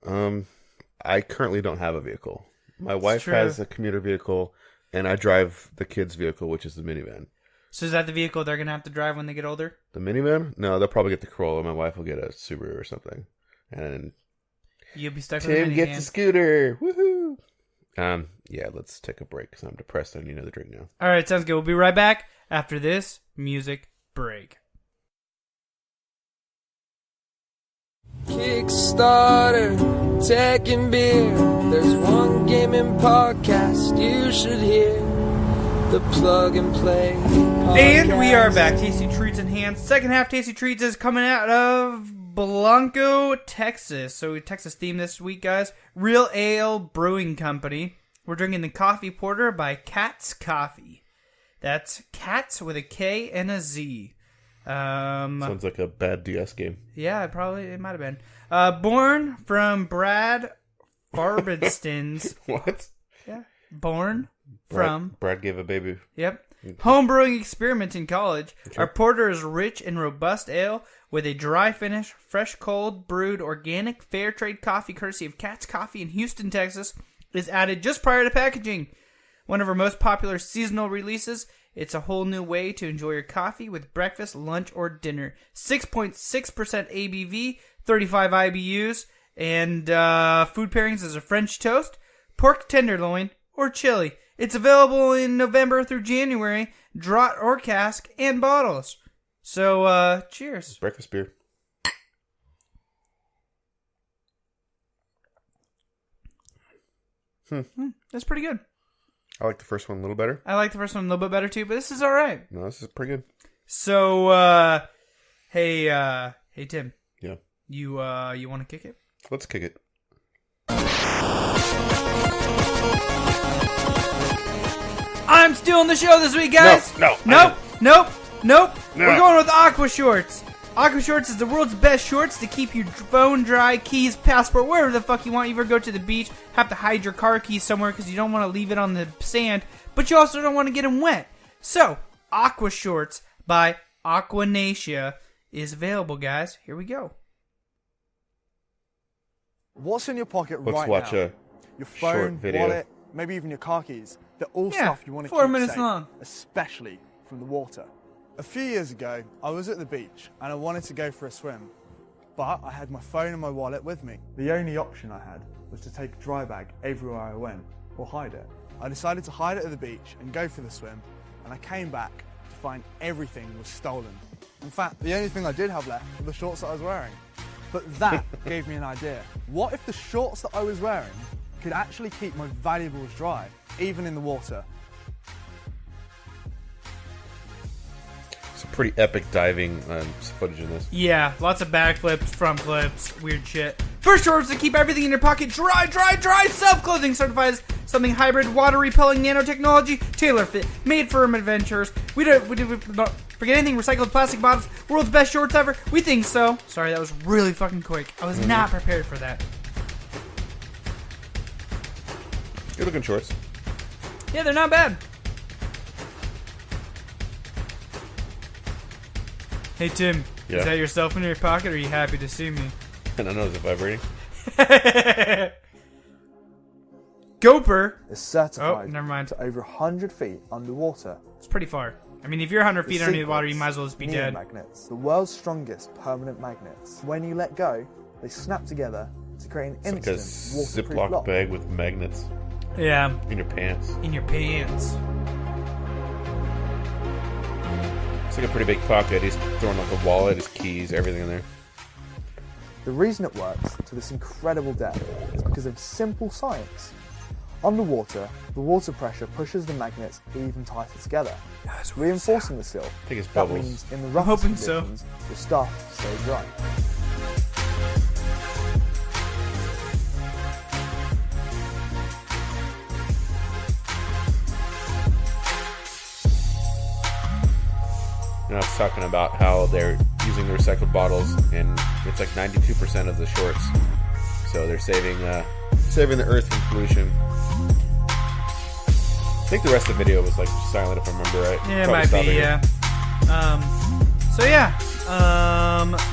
S4: I currently don't have a vehicle. My wife has a commuter vehicle, and I drive the kids' vehicle, which is the minivan.
S3: So is that the vehicle they're gonna have to drive when they get older?
S4: The minivan? No, they'll probably get the Corolla. My wife will get a Subaru or something, and
S3: you'll be stuck with a minivan.
S4: Tim gets a scooter. Woohoo! Yeah, let's take a break because I'm depressed. I need another drink now.
S3: All right, sounds good. We'll be right back after this music break.
S2: Kickstarter, tech and beer. There's one gaming podcast you should hear. The Plug and Play podcast.
S3: And we are back. Tasty Treats in hand. Second half Tasty Treats is coming out of Blanco, Texas. So Texas theme this week, guys. Real Ale Brewing Company. We're drinking the Coffee Porter by Katz Coffee. That's Katz with a K and a Z.
S4: Sounds like a bad DS game.
S3: Yeah, it might have been. Born from Brad Farbinstein's.
S4: What?
S3: Yeah. Born from.
S4: Brad gave a baby.
S3: Yep. Homebrewing experiment in college. Our porter is rich and robust ale with a dry finish, fresh, cold, brewed, organic, fair trade coffee courtesy of Katz Coffee in Houston, Texas, is added just prior to packaging. One of our most popular seasonal releases. It's a whole new way to enjoy your coffee with breakfast, lunch, or dinner. 6.6% ABV, 35 IBUs, and food pairings is a French toast, pork tenderloin, or chili. It's available in November through January, draught or cask, and bottles. So, cheers.
S4: Breakfast beer.
S3: That's pretty good.
S4: I like the first one a little better.
S3: I like the first one a little bit better too, but this is all right.
S4: No, this is pretty good.
S3: So, hey Tim.
S4: Yeah.
S3: You want to kick it?
S4: Let's kick it.
S3: I'm stealing the show this week, guys. Nope. We're going with Aqua Shorts. Aqua Shorts is the world's best shorts to keep your phone dry, keys, passport, wherever the fuck you want. You ever go to the beach, have to hide your car keys somewhere because you don't want to leave it on the sand, but you also don't want to get them wet. So, Aqua Shorts by Aquanacia is available, guys. Here we go.
S5: What's in your pocket
S4: Let's
S5: right
S4: watch
S5: now?
S4: a
S5: Your phone,
S4: short video.
S5: wallet, maybe even your car keys. They're all stuff you want to
S3: 4
S5: keep
S3: minutes
S5: safe,
S3: long.
S5: especially from the water. A few years ago, I was at the beach and I wanted to go for a swim. but I had my phone and my wallet with me. The only option I had was to take a dry bag everywhere I went, or hide it. I decided to hide it at the beach and go for the swim, and I came back to find everything was stolen. In fact, the only thing I did have left were the shorts that I was wearing. But that gave me an idea. What if the shorts that I was wearing could actually keep my valuables dry, even in the water?
S4: Some pretty epic diving footage in this.
S3: Yeah, lots of backflips, front flips, weird shit. First shorts to keep everything in your pocket dry. Self-clothing certifies something hybrid, water-repelling nanotechnology, tailor-fit, made for adventures. We don't forget anything. Recycled plastic bottles. World's best shorts ever. We think so. Sorry, that was really fucking quick. I was not prepared for that.
S4: Good looking shorts.
S3: Yeah, they're not bad. Hey Tim,
S4: Yeah.
S3: is that your cell phone in your pocket, or are you happy to see me?
S4: I don't know, is it vibrating?
S3: Gopher.
S5: Is certified
S3: Oh, never mind.
S5: to over 100 feet underwater.
S3: It's pretty far. I mean, if you're 100 feet underneath the water, you might as well just be dead.
S5: Magnets, the world's strongest permanent magnets. When you let go, they snap together to create an
S4: It's like a
S5: instant waterproof
S4: Ziploc
S5: lock.
S4: bag with magnets
S3: Yeah,
S4: in your pants.
S3: in your pants.
S4: It's like a pretty big pocket. He's throwing like a wallet, his keys, everything in there.
S5: The reason it works to this incredible depth is because of simple science. Underwater, the water pressure pushes the magnets even tighter together, reinforcing the seal.
S4: I think it's
S5: That
S4: bubbles.
S5: means in the roughest
S3: hoping so.
S5: conditions, the stuff stays dry.
S4: You know, it's talking about how they're using the recycled bottles, and it's like 92% of the shorts. So they're saving the earth from pollution. I think the rest of the video was like silent, if I remember right.
S3: Yeah, it
S4: Probably
S3: might
S4: stop
S3: be,
S4: it here.
S3: yeah. So yeah,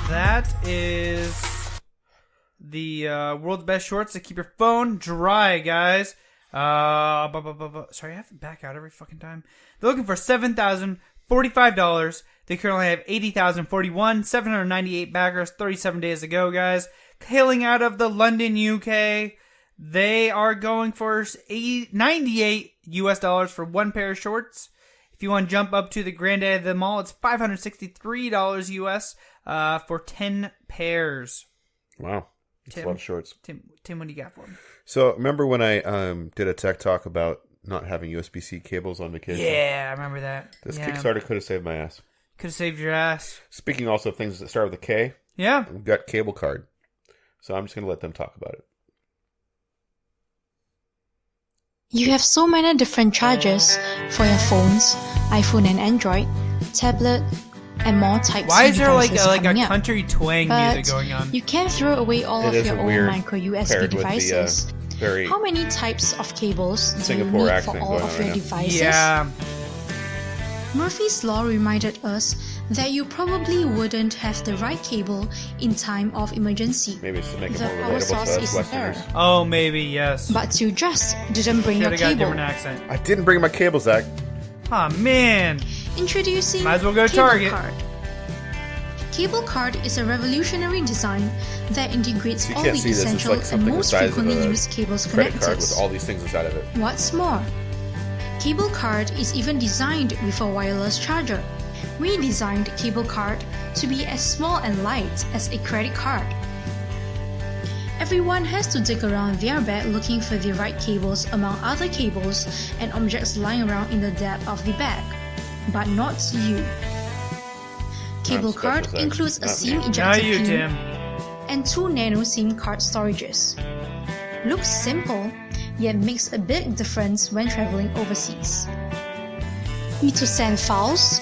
S3: that is the world's best shorts to keep your phone dry, guys. Sorry, I have to back out every fucking time. They're looking for $7,045. They currently have 80,041, 798 backers, 37 days to go, guys. Hailing out of the London, UK. They are going for $98 US for one pair of shorts. If you want to jump up to the granddad of them all, it's $563 US for 10 pairs.
S4: Wow. It's a lot of shorts.
S3: Tim, what do you got for them?
S4: So remember when I did a tech talk about not having USB-C cables on vacation?
S3: Yeah, I remember that.
S4: This
S3: yeah.
S4: Kickstarter could have saved my ass.
S3: Could have saved your ass.
S4: Speaking also of things that start with a K,
S3: Yeah.
S4: we've got Cable Card. So I'm just going to let them talk about it.
S6: You have so many different chargers for your phones, iPhone and Android, tablet, and more Type-C
S3: Why is there like
S6: devices
S3: a
S6: coming up.
S3: country twang
S6: But
S3: music going on?
S6: you can't throw away all
S4: It
S6: of
S4: is
S6: your
S4: a
S6: own
S4: weird
S6: micro USB
S4: paired with the,
S6: devices.
S4: very
S6: How many types of cables do you
S4: Singapore
S6: need for
S4: accent
S6: all
S4: going
S6: of
S4: on
S6: your
S4: right now.
S6: devices?
S3: Yeah.
S6: Murphy's Law reminded us that you probably wouldn't have the right cable in time of emergency.
S4: Maybe it's to make it
S6: The
S4: more
S6: power
S4: relatable
S6: source
S4: to us
S6: is
S4: Westerners.
S6: there.
S3: Oh, maybe, yes.
S6: But you just didn't bring your
S3: Should've got a
S6: cable.
S3: different accent.
S4: I didn't bring my cable, Zach.
S3: Aw, man.
S6: Introducing
S3: Might as well go to
S6: Cable
S3: Target.
S6: Card. Cable Card is a revolutionary design that integrates
S4: You
S6: all
S4: can't
S6: the
S4: see this. It's
S6: essential
S4: like
S6: and
S4: something the
S6: most
S4: size of
S6: frequently
S4: a
S6: used cables
S4: credit card with
S6: connectors.
S4: all these things inside of it.
S6: What's more, Cable Card is even designed with a wireless charger. We designed Cable Card to be as small and light as a credit card. Everyone has to dig around their bag looking for the right cables among other cables and objects lying around in the depth of the bag. But not you. Cable
S4: special,
S6: Card
S4: Zach.
S6: includes a
S4: Not
S6: SIM
S4: me.
S3: Now
S6: ejector
S3: you,
S6: pin
S3: Tim.
S6: and 2 nano SIM card storages. Looks simple, yet makes a big difference when traveling overseas. Need to send files,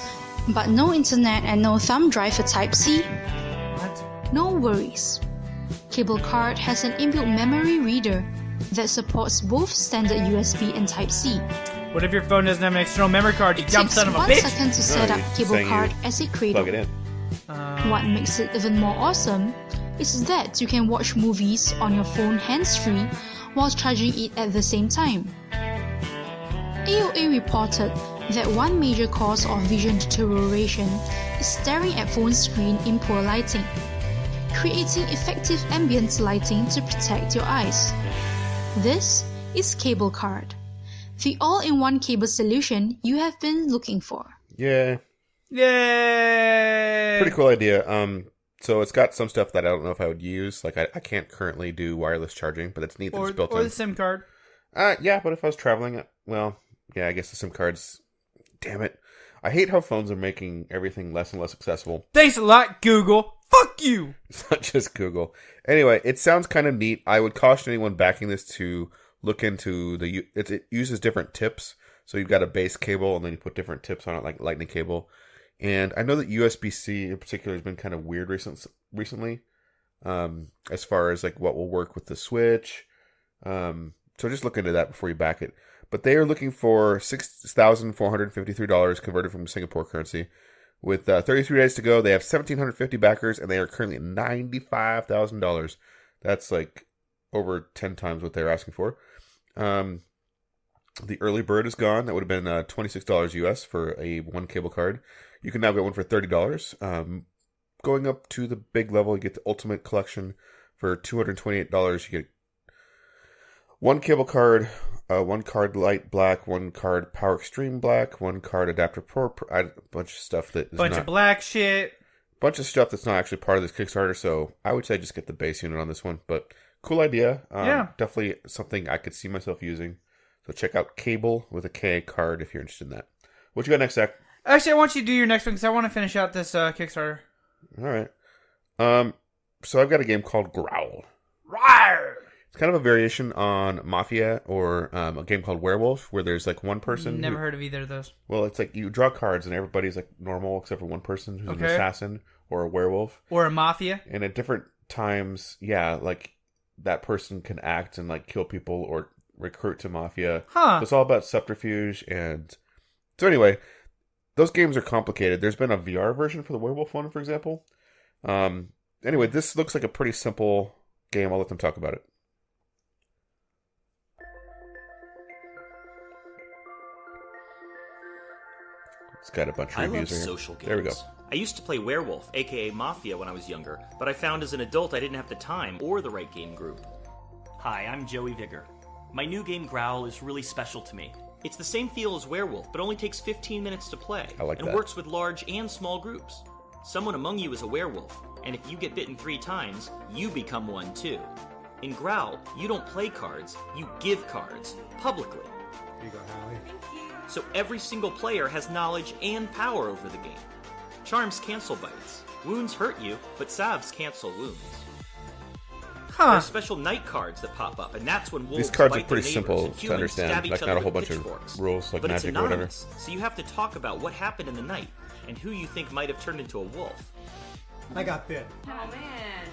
S6: but no internet and no thumb drive for Type-C?
S3: What?
S6: No worries. Cable Card has an inbuilt memory reader that supports both standard USB and Type-C.
S3: What if your phone doesn't have an external memory card, you
S6: It
S3: dumb
S6: takes
S3: son of a
S6: 1
S3: bitch?
S6: second to set
S4: No,
S6: up
S4: you're
S6: Cable
S4: saying
S6: Card
S4: you
S6: as a
S4: Plug
S6: cradle.
S4: it in.
S6: What makes it even more awesome is that you can watch movies on your phone hands-free while charging it at the same time. AOA reported that one major cause of vision deterioration is staring at phone screen in poor lighting. creating effective ambient lighting to protect your eyes. This is Cable Card, the all-in-one cable solution you have been looking for.
S4: Yeah,
S3: Yay!
S4: pretty cool idea. So it's got some stuff that I don't know if I would use. Like I can't currently do wireless charging, but it's neat that
S3: Or,
S4: it's built
S3: or
S4: in.
S3: the SIM card.
S4: Yeah, but if I was traveling, well, yeah, I guess the SIM cards. Damn it! I hate how phones are making everything less and less accessible.
S3: Thanks a lot, Google. Fuck you!
S4: It's not just Google. Anyway, it sounds kind of neat. I would caution anyone backing this to look into it uses different tips. So you've got a base cable, and then you put different tips on it, like lightning cable. And I know that USB-C in particular has been kind of weird recently, as far as like what will work with the Switch. So just look into that before you back it. But they are looking for $6,453 converted from Singapore currency. With 33 days to go, they have 1,750 backers, and they are currently at $95,000. That's like over 10 times what they're asking for. The early bird is gone. That would have been $26 US for a one cable card. You can now get one for $30. Going up to the big level, you get the Ultimate Collection for $228. You get one cable card, one card Light Black, one card Power Extreme Black, one card Adapter Pro, a bunch of stuff that is
S3: Bunch of black shit.
S4: bunch of stuff that's not actually part of this Kickstarter. So I would say just get the base unit on this one. But cool idea.
S3: Yeah.
S4: Definitely something I could see myself using. So check out Cable with a K card if you're interested in that. What you got next, Zach?
S3: Actually, I want you to do your next one because I want to finish out this Kickstarter.
S4: All right. So I've got a game called Growl.
S3: Rawr!
S4: It's kind of a variation on Mafia or a game called Werewolf, where there's like one person.
S3: Never heard of either of those.
S4: Well, it's like you draw cards and everybody's like normal except for one person who's an
S3: Okay.
S4: assassin or a werewolf.
S3: Or a mafia.
S4: And at different times, yeah, like that person can act and like kill people or recruit to Mafia.
S3: Huh.
S4: So it's all about subterfuge. And so anyway, those games are complicated. There's been a VR version for the Werewolf one, for example. Anyway, this looks like a pretty simple game. I'll let them talk about it. It's got a bunch of
S7: I
S4: reviews
S7: love
S4: here.
S7: social games.
S4: There we go.
S7: I used to play Werewolf, aka Mafia, when I was younger, but I found as an adult I didn't have the time or the right game group.
S8: Hi, I'm Joey Vigor. My new game Growl is really special to me.
S7: It's the same feel as Werewolf, but only takes 15 minutes to play,
S4: I like
S7: and
S4: that.
S7: works with large and small groups. Someone among you is a werewolf, and if you get bitten 3 times, you become one too. In Growl, you don't play cards, you give cards, publicly.
S9: Here you go, Howie.
S7: So every single player has knowledge and power over the game. Charms cancel bites. Wounds hurt you, but salves cancel wounds.
S3: Huh.
S7: There's special night cards that pop up, and that's when wolves
S4: These cards are
S7: bite their
S4: pretty
S7: neighbors,
S4: simple
S7: and
S4: to
S7: humans
S4: understand,
S7: stab each
S4: like
S7: other
S4: not a whole
S7: with
S4: bunch of
S7: pitchforks.
S4: rules like
S7: but it's
S4: Magic or whatever.
S7: anonymous, so you have to talk about what happened in the night and who you think might have turned into a wolf.
S9: I got bit.
S10: Oh man.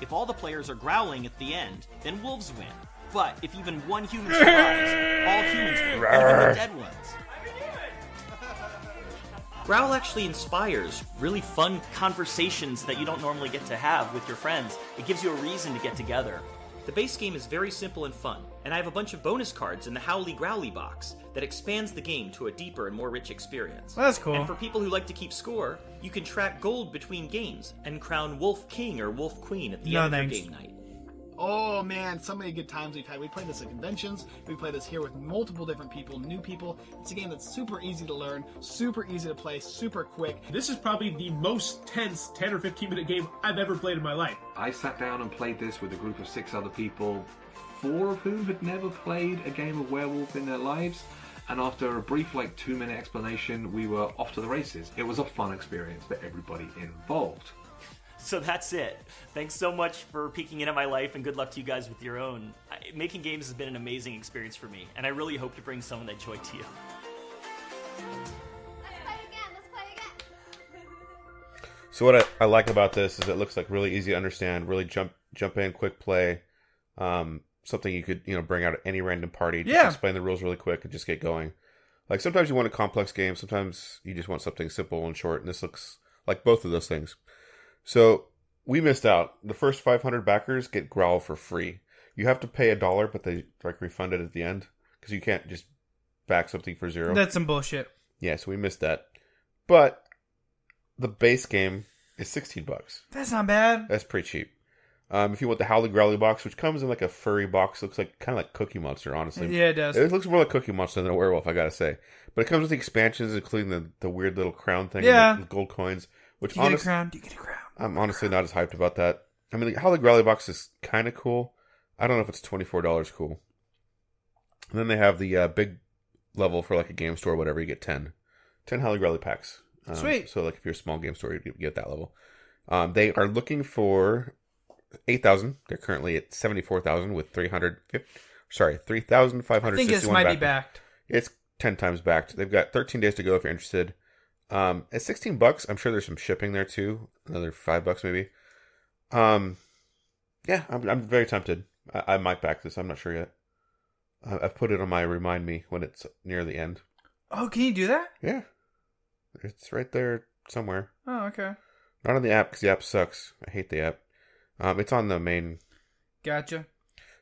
S8: If all the players are growling at the end, then wolves win. But if even one human survives, all humans win, even the dead ones.
S7: Growl actually inspires really fun conversations that you don't normally get to have with your friends. It gives you a reason to get together. The base game is very simple and fun, and I have a bunch of bonus cards in the Howly Growly box that expands the game to a deeper and more rich experience.
S3: Well, that's cool.
S7: And for people who like to keep score, you can track gold between games and crown Wolf King or Wolf Queen at the
S3: No
S7: end of
S3: thanks.
S7: your game night.
S11: Oh man, so many good times we've had. We played this at conventions, we play this here with multiple different people, new people. It's a game that's super easy to learn, super easy to play, super quick.
S12: This is probably the most tense 10 or 15 minute game I've ever played in my life.
S13: I sat down and played this with a group of 6 other people, 4 of whom had never played a game of Werewolf in their lives. And after a brief 2-minute explanation, we were off to the races. It was a fun experience for everybody involved.
S8: So that's it. Thanks so much for peeking into my life, and good luck to you guys with your own. Making games has been an amazing experience for me, and I really hope to bring some of that joy to you.
S4: So what I like about this is it looks like really easy to understand, really jump in, quick play. Something you could bring out at any random party. Just explain the rules really quick and just get going. Like sometimes you want a complex game, sometimes you just want something simple and short, and this looks like both of those things. So we missed out. The first 500 backers get Growl for free. You have to pay $1, but they refund it at the end because you can't just back something for $0.
S3: That's some bullshit.
S4: Yeah, so we missed that. But the base game is $16.
S3: That's not bad.
S4: That's pretty cheap. If you want the Howly Growly box, which comes in like a furry box, looks like kind of like Cookie Monster, honestly.
S3: Yeah, it does.
S4: It looks more like Cookie Monster than a werewolf, I gotta say. But it comes with the expansions, including the weird little crown thing,
S3: Yeah.
S4: and the gold coins. Which
S3: Do you get a crown? Do you get a crown?
S4: I'm honestly not as hyped about that. I mean, the Howly Growly box is kind of cool. I don't know if it's $24 cool. And then they have the big level for like a game store, whatever. You get 10 Howly Growly packs.
S3: Sweet.
S4: So like if you're a small game store, you get that level. They are looking for 8,000. They're currently at 74,000 with 3,561.
S3: I think this might be backed.
S4: It's 10 times backed. They've got 13 days to go if you're interested. At $16, I'm sure there's some shipping there too. Another $5 maybe. Yeah, I'm very tempted. I might back this. I'm not sure yet. I've put it on my remind me when it's near the end.
S3: Oh, can you do that?
S4: Yeah, it's right there somewhere.
S3: Oh, okay.
S4: Not on the app because the app sucks. I hate the app. It's on the main.
S3: Gotcha.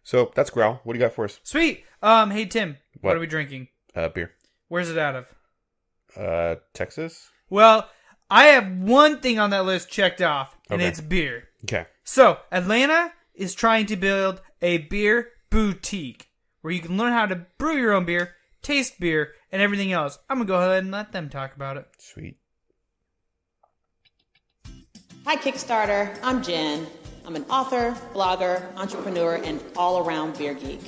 S4: So that's Growl. What do you got for us?
S3: Sweet. Hey Tim, what are we drinking?
S4: Beer.
S3: Where's it out of?
S4: Texas.
S3: Well, I have one thing on that list checked off, and it's beer.
S4: Okay.
S3: So, Atlanta is trying to build a beer boutique where you can learn how to brew your own beer, taste beer, and everything else. I'm going to go ahead and let them talk about it.
S4: Sweet.
S10: Hi, Kickstarter. I'm Jen. I'm an author, blogger, entrepreneur, and all-around beer geek.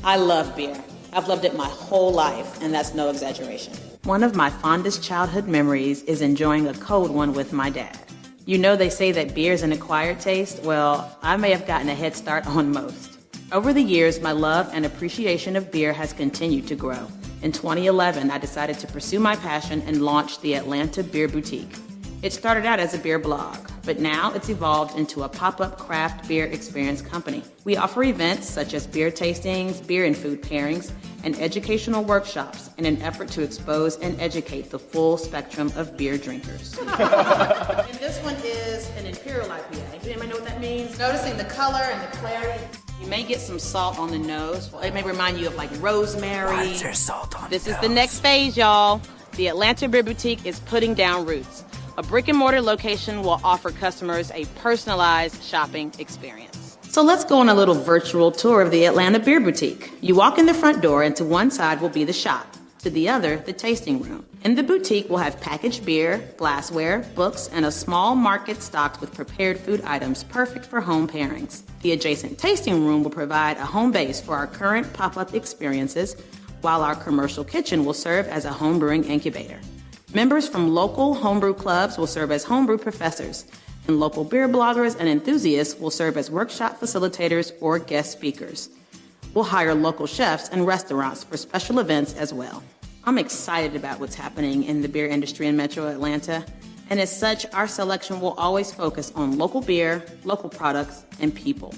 S10: I love beer. I've loved it my whole life, and that's no exaggeration. One of my fondest childhood memories is enjoying a cold one with my dad. You know they say that beer is an acquired taste? Well, I may have gotten a head start on most. Over the years, my love and appreciation of beer has continued to grow. In 2011, I decided to pursue my passion and launched the Atlanta Beer Boutique. It started out as a beer blog, but now it's evolved into a pop-up craft beer experience company. We offer events such as beer tastings, beer and food pairings, and educational workshops in an effort to expose and educate the full spectrum of beer drinkers. And this one is an Imperial IPA. Does anybody know what that means? Noticing the color and the clarity. You may get some salt on the nose. It may remind you of like rosemary.
S3: Why is there salt on
S10: This
S3: the
S10: is the
S3: nose?
S10: next phase, y'all. The Atlanta Beer Boutique is putting down roots. A brick and mortar location will offer customers a personalized shopping experience. So let's go on a little virtual tour of the Atlanta Beer Boutique. You walk in the front door and to one side will be the shop, to the other, the tasting room. In the boutique, we'll have packaged beer, glassware, books, and a small market stocked with prepared food items perfect for home pairings. The adjacent tasting room will provide a home base for our current pop-up experiences, while our commercial kitchen will serve as a home brewing incubator. Members from local homebrew clubs will serve as homebrew professors, and local beer bloggers and enthusiasts will serve as workshop facilitators or guest speakers. We'll hire local chefs and restaurants for special events as well. I'm excited about what's happening in the beer industry in Metro Atlanta, and as such, our selection will always focus on local beer, local products, and people.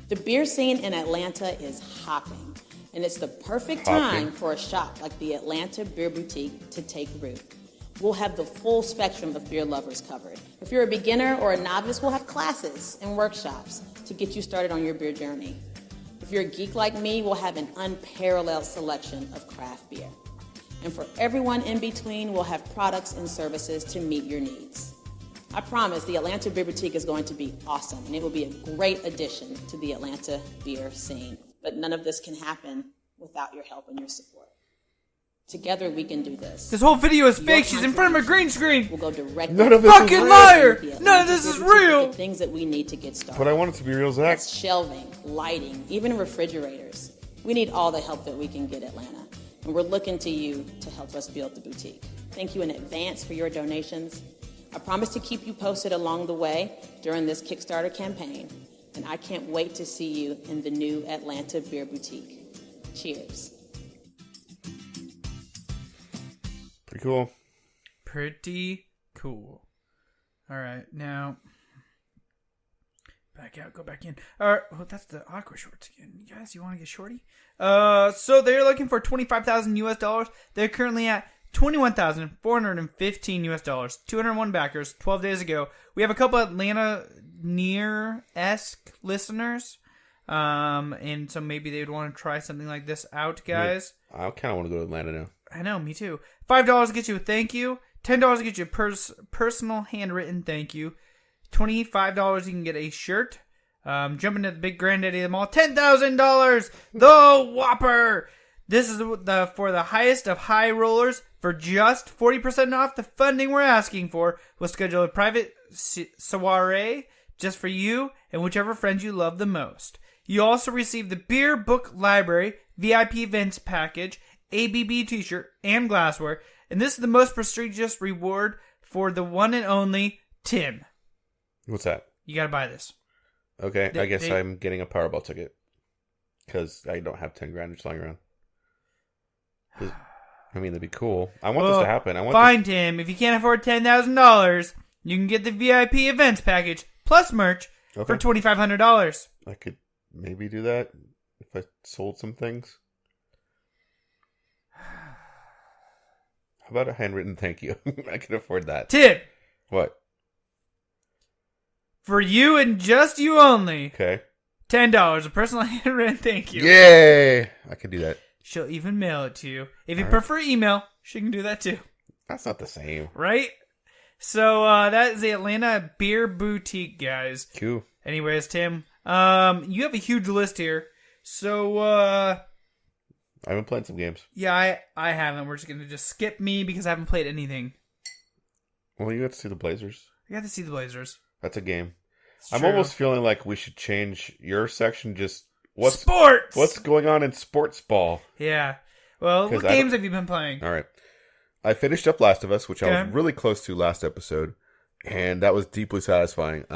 S10: The beer scene in Atlanta is hopping, and it's the perfect time for a shop like the Atlanta Beer Boutique to take root. We'll have the full spectrum of beer lovers covered. If you're a beginner or a novice, we'll have classes and workshops to get you started on your beer journey. If you're a geek like me, we'll have an unparalleled selection of craft beer. And for everyone in between, we'll have products and services to meet your needs. I promise the Atlanta Beer Boutique is going to be awesome, and it will be a great addition to the Atlanta beer scene. But none of this can happen without your help and your support. Together we can do this.
S3: This whole video is fake. She's in front of a green screen.
S10: We'll go directly.
S4: None of this
S3: fucking
S4: is real.
S3: liar. None of this is real.
S10: Things that we need to get started.
S4: But I want it to be real, Zach.
S10: That's shelving, lighting, even refrigerators. We need all the help that we can get, Atlanta. And we're looking to you to help us build the boutique. Thank you in advance for your donations. I promise to keep you posted along the way during this Kickstarter campaign. And I can't wait to see you in the new Atlanta Beer Boutique. Cheers.
S4: Pretty cool.
S3: Pretty cool. All right, now back out, go back in. All right, well, that's the Aqua Shorts again. You guys, you want to get shorty? So they're looking for $25,000 US. They're currently at $21,415 US. 201 backers. 12 days ago. We have a couple Atlanta near-esque listeners. And so maybe they would want to try something like this out, guys.
S4: I kind of want to go to Atlanta now.
S3: I know, me too. $5 gets you a thank you. $10 to get you a personal handwritten thank you. $25 you can get a shirt. Jump into the big granddaddy of them all. $10,000, the Whopper. This is for the highest of high rollers. For just 40% off the funding we're asking for, we'll schedule a private soiree just for you and whichever friends you love the most. You also receive the Beer Book Library VIP events package, ABB t-shirt, and glassware. And this is the most prestigious reward for the one and only Tim.
S4: What's that?
S3: You gotta buy this.
S4: Okay, I guess I'm getting a Powerball ticket. Because I don't have 10 grand just lying around. I mean, that'd be cool. I want this to happen.
S3: Fine, Tim. If you can't afford $10,000, you can get the VIP events package plus merch for $2,500.
S4: I could maybe do that if I sold some things. How about a handwritten thank you? I can afford that.
S3: Tim!
S4: What?
S3: For you and just you only.
S4: Okay.
S3: $10, a personal handwritten thank you.
S4: Yay! I can do that.
S3: She'll even mail it to you. If you prefer email, she can do that too.
S4: That's not the same.
S3: Right? So, that is the Atlanta Beer Boutique, guys.
S4: Cool.
S3: Anyways, Tim, you have a huge list here. So,
S4: I've been playing some games.
S3: Yeah, I haven't. We're just going to just skip me because I haven't played anything.
S4: Well, you got to see the Blazers.
S3: I got to see the Blazers.
S4: That's a game.
S3: It's
S4: I'm
S3: true.
S4: almost feeling like we should change your section just...
S3: Sports!
S4: What's going on in sports ball?
S3: Yeah. Well, what games have you been playing?
S4: All right. I finished up Last of Us, which I was really close to last episode, and that was deeply satisfying.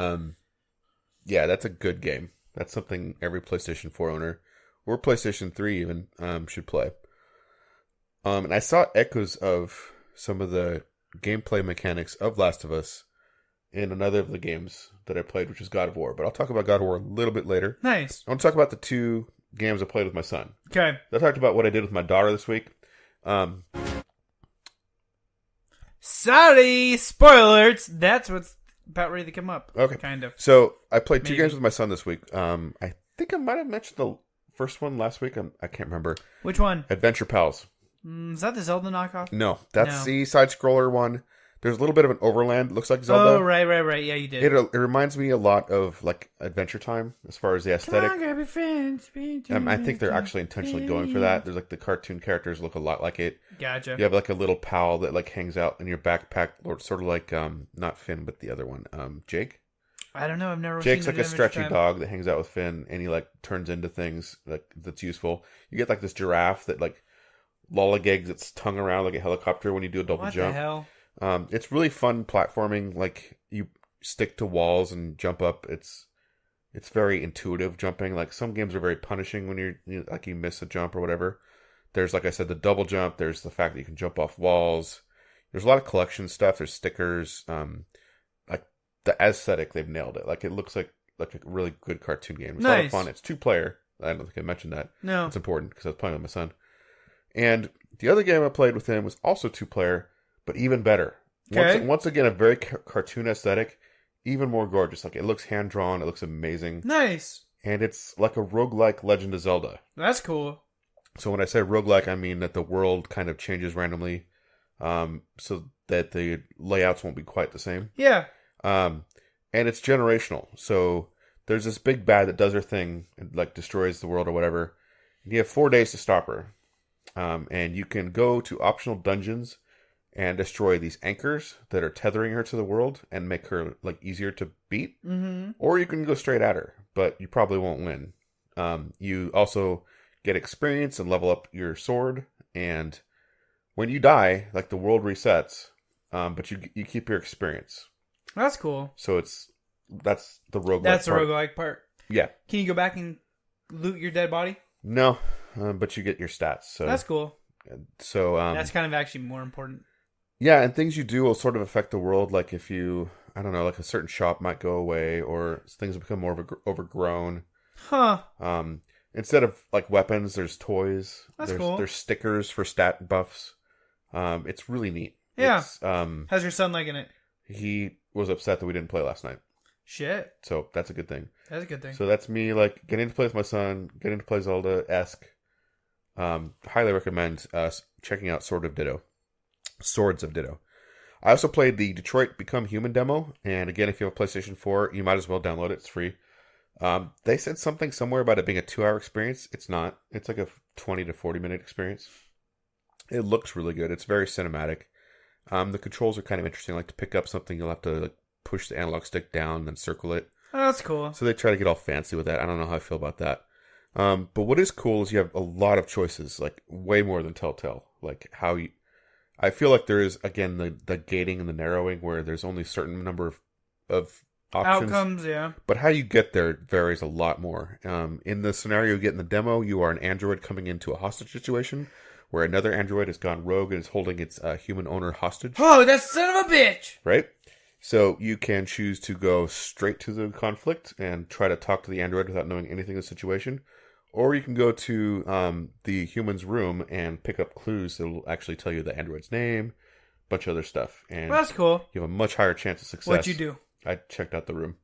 S4: Yeah, that's a good game. That's something every PlayStation 4 owner, or PlayStation 3 even, should play. And I saw echoes of some of the gameplay mechanics of Last of Us in another of the games that I played, which is God of War. But I'll talk about God of War a little bit later.
S3: Nice.
S4: I want to talk about the 2 games I played with my son.
S3: Okay.
S4: I talked about what I did with my daughter this week.
S3: Sorry, spoilers. That's what's about ready to come up.
S4: Okay.
S3: Kind of.
S4: So I played 2 games with my son this week. I think I might have mentioned the first one last week. I can't remember.
S3: Which one?
S4: Adventure Pals.
S3: Is that the Zelda knockoff?
S4: No, that's the side-scroller one. There's a little bit of an overland. It looks like Zelda.
S3: Oh, right. Yeah, you did.
S4: It reminds me a lot of like Adventure Time as far as the aesthetic.
S3: Come on, grab your friends.
S4: I think they're actually intentionally going for that. There's like the cartoon characters look a lot like it.
S3: Gotcha.
S4: You have like a little pal that like hangs out in your backpack, or sort of like not Finn, but the other one, Jake.
S3: I don't know. I've never.
S4: Jake's
S3: seen
S4: like a stretchy
S3: Time.
S4: dog that hangs out with Finn, and he like turns into things like that's useful. You get like this giraffe that like lollygags its tongue around like a helicopter when you do a double jump.
S3: What the hell?
S4: It's really fun platforming. Like you stick to walls and jump up. It's very intuitive jumping. Like some games are very punishing when you miss a jump or whatever. There's, like I said, the double jump. There's the fact that you can jump off walls. There's a lot of collection stuff. There's stickers. Like the aesthetic, they've nailed it. Like it looks like a really good cartoon game. It's a lot of fun. It's 2-player. I don't think I mentioned that.
S3: No,
S4: it's important because I was playing with my son. And the other game I played with him was also 2-player. But even better.
S3: Okay.
S4: Once again, a very cartoon aesthetic. Even more gorgeous. Like, it looks hand-drawn. It looks amazing.
S3: Nice.
S4: And it's like a roguelike Legend of Zelda.
S3: That's cool.
S4: So when I say roguelike, I mean that the world kind of changes randomly. So that the layouts won't be quite the same.
S3: Yeah.
S4: And it's generational. So there's this big bad that does her thing. And, like, destroys the world or whatever. And you have 4 days to stop her. And you can go to optional dungeons and destroy these anchors that are tethering her to the world and make her like easier to beat.
S3: Mm-hmm.
S4: Or you can go straight at her, but you probably won't win. You also get experience and level up your sword. And when you die, like the world resets, but you keep your experience.
S3: That's cool.
S4: So that's the roguelike.
S3: That's the roguelike part.
S4: Yeah.
S3: Can you go back and loot your dead body?
S4: No, but you get your stats. So
S3: that's cool.
S4: So
S3: that's kind of actually more important.
S4: Yeah, and things you do will sort of affect the world. Like if you, I don't know, like a certain shop might go away, or things become more overgrown.
S3: Huh.
S4: Instead of like weapons, there's toys.
S3: That's cool.
S4: There's stickers for stat buffs. It's really neat.
S3: Yeah. How's your son liking it?
S4: He was upset that we didn't play last night.
S3: Shit.
S4: So that's a good thing.
S3: That's a good thing.
S4: So that's me like getting to play with my son, getting to play Zelda-esque. Highly recommend checking out Swords of Ditto. I also played the Detroit Become Human demo, and again, if you have a PlayStation 4, you might as well download it. It's free. They said something somewhere about it being a 2-hour experience. It's not. It's like a 20 to 40 minute experience. It looks really good. It's very cinematic. The controls are kind of interesting. Like to pick up something, you'll have to like push the analog stick down, then circle it.
S3: Oh, that's cool.
S4: So they try to get all fancy with that. I don't know how I feel about that. But what is cool is you have a lot of choices, like way more than Telltale. Like how you, I feel like there is, again, the gating and the narrowing where there's only a certain number of options.
S3: Outcomes, yeah.
S4: But how you get there varies a lot more. In the scenario you get in the demo, you are an android coming into a hostage situation where another android has gone rogue and is holding its human owner hostage.
S3: Oh, that son of a bitch!
S4: Right? So you can choose to go straight to the conflict and try to talk to the android without knowing anything of the situation. Or you can go to the human's room and pick up clues that will actually tell you the android's name, a bunch of other stuff. And
S3: well, that's cool.
S4: You have a much higher chance of success.
S3: What'd you do?
S4: I checked out the room.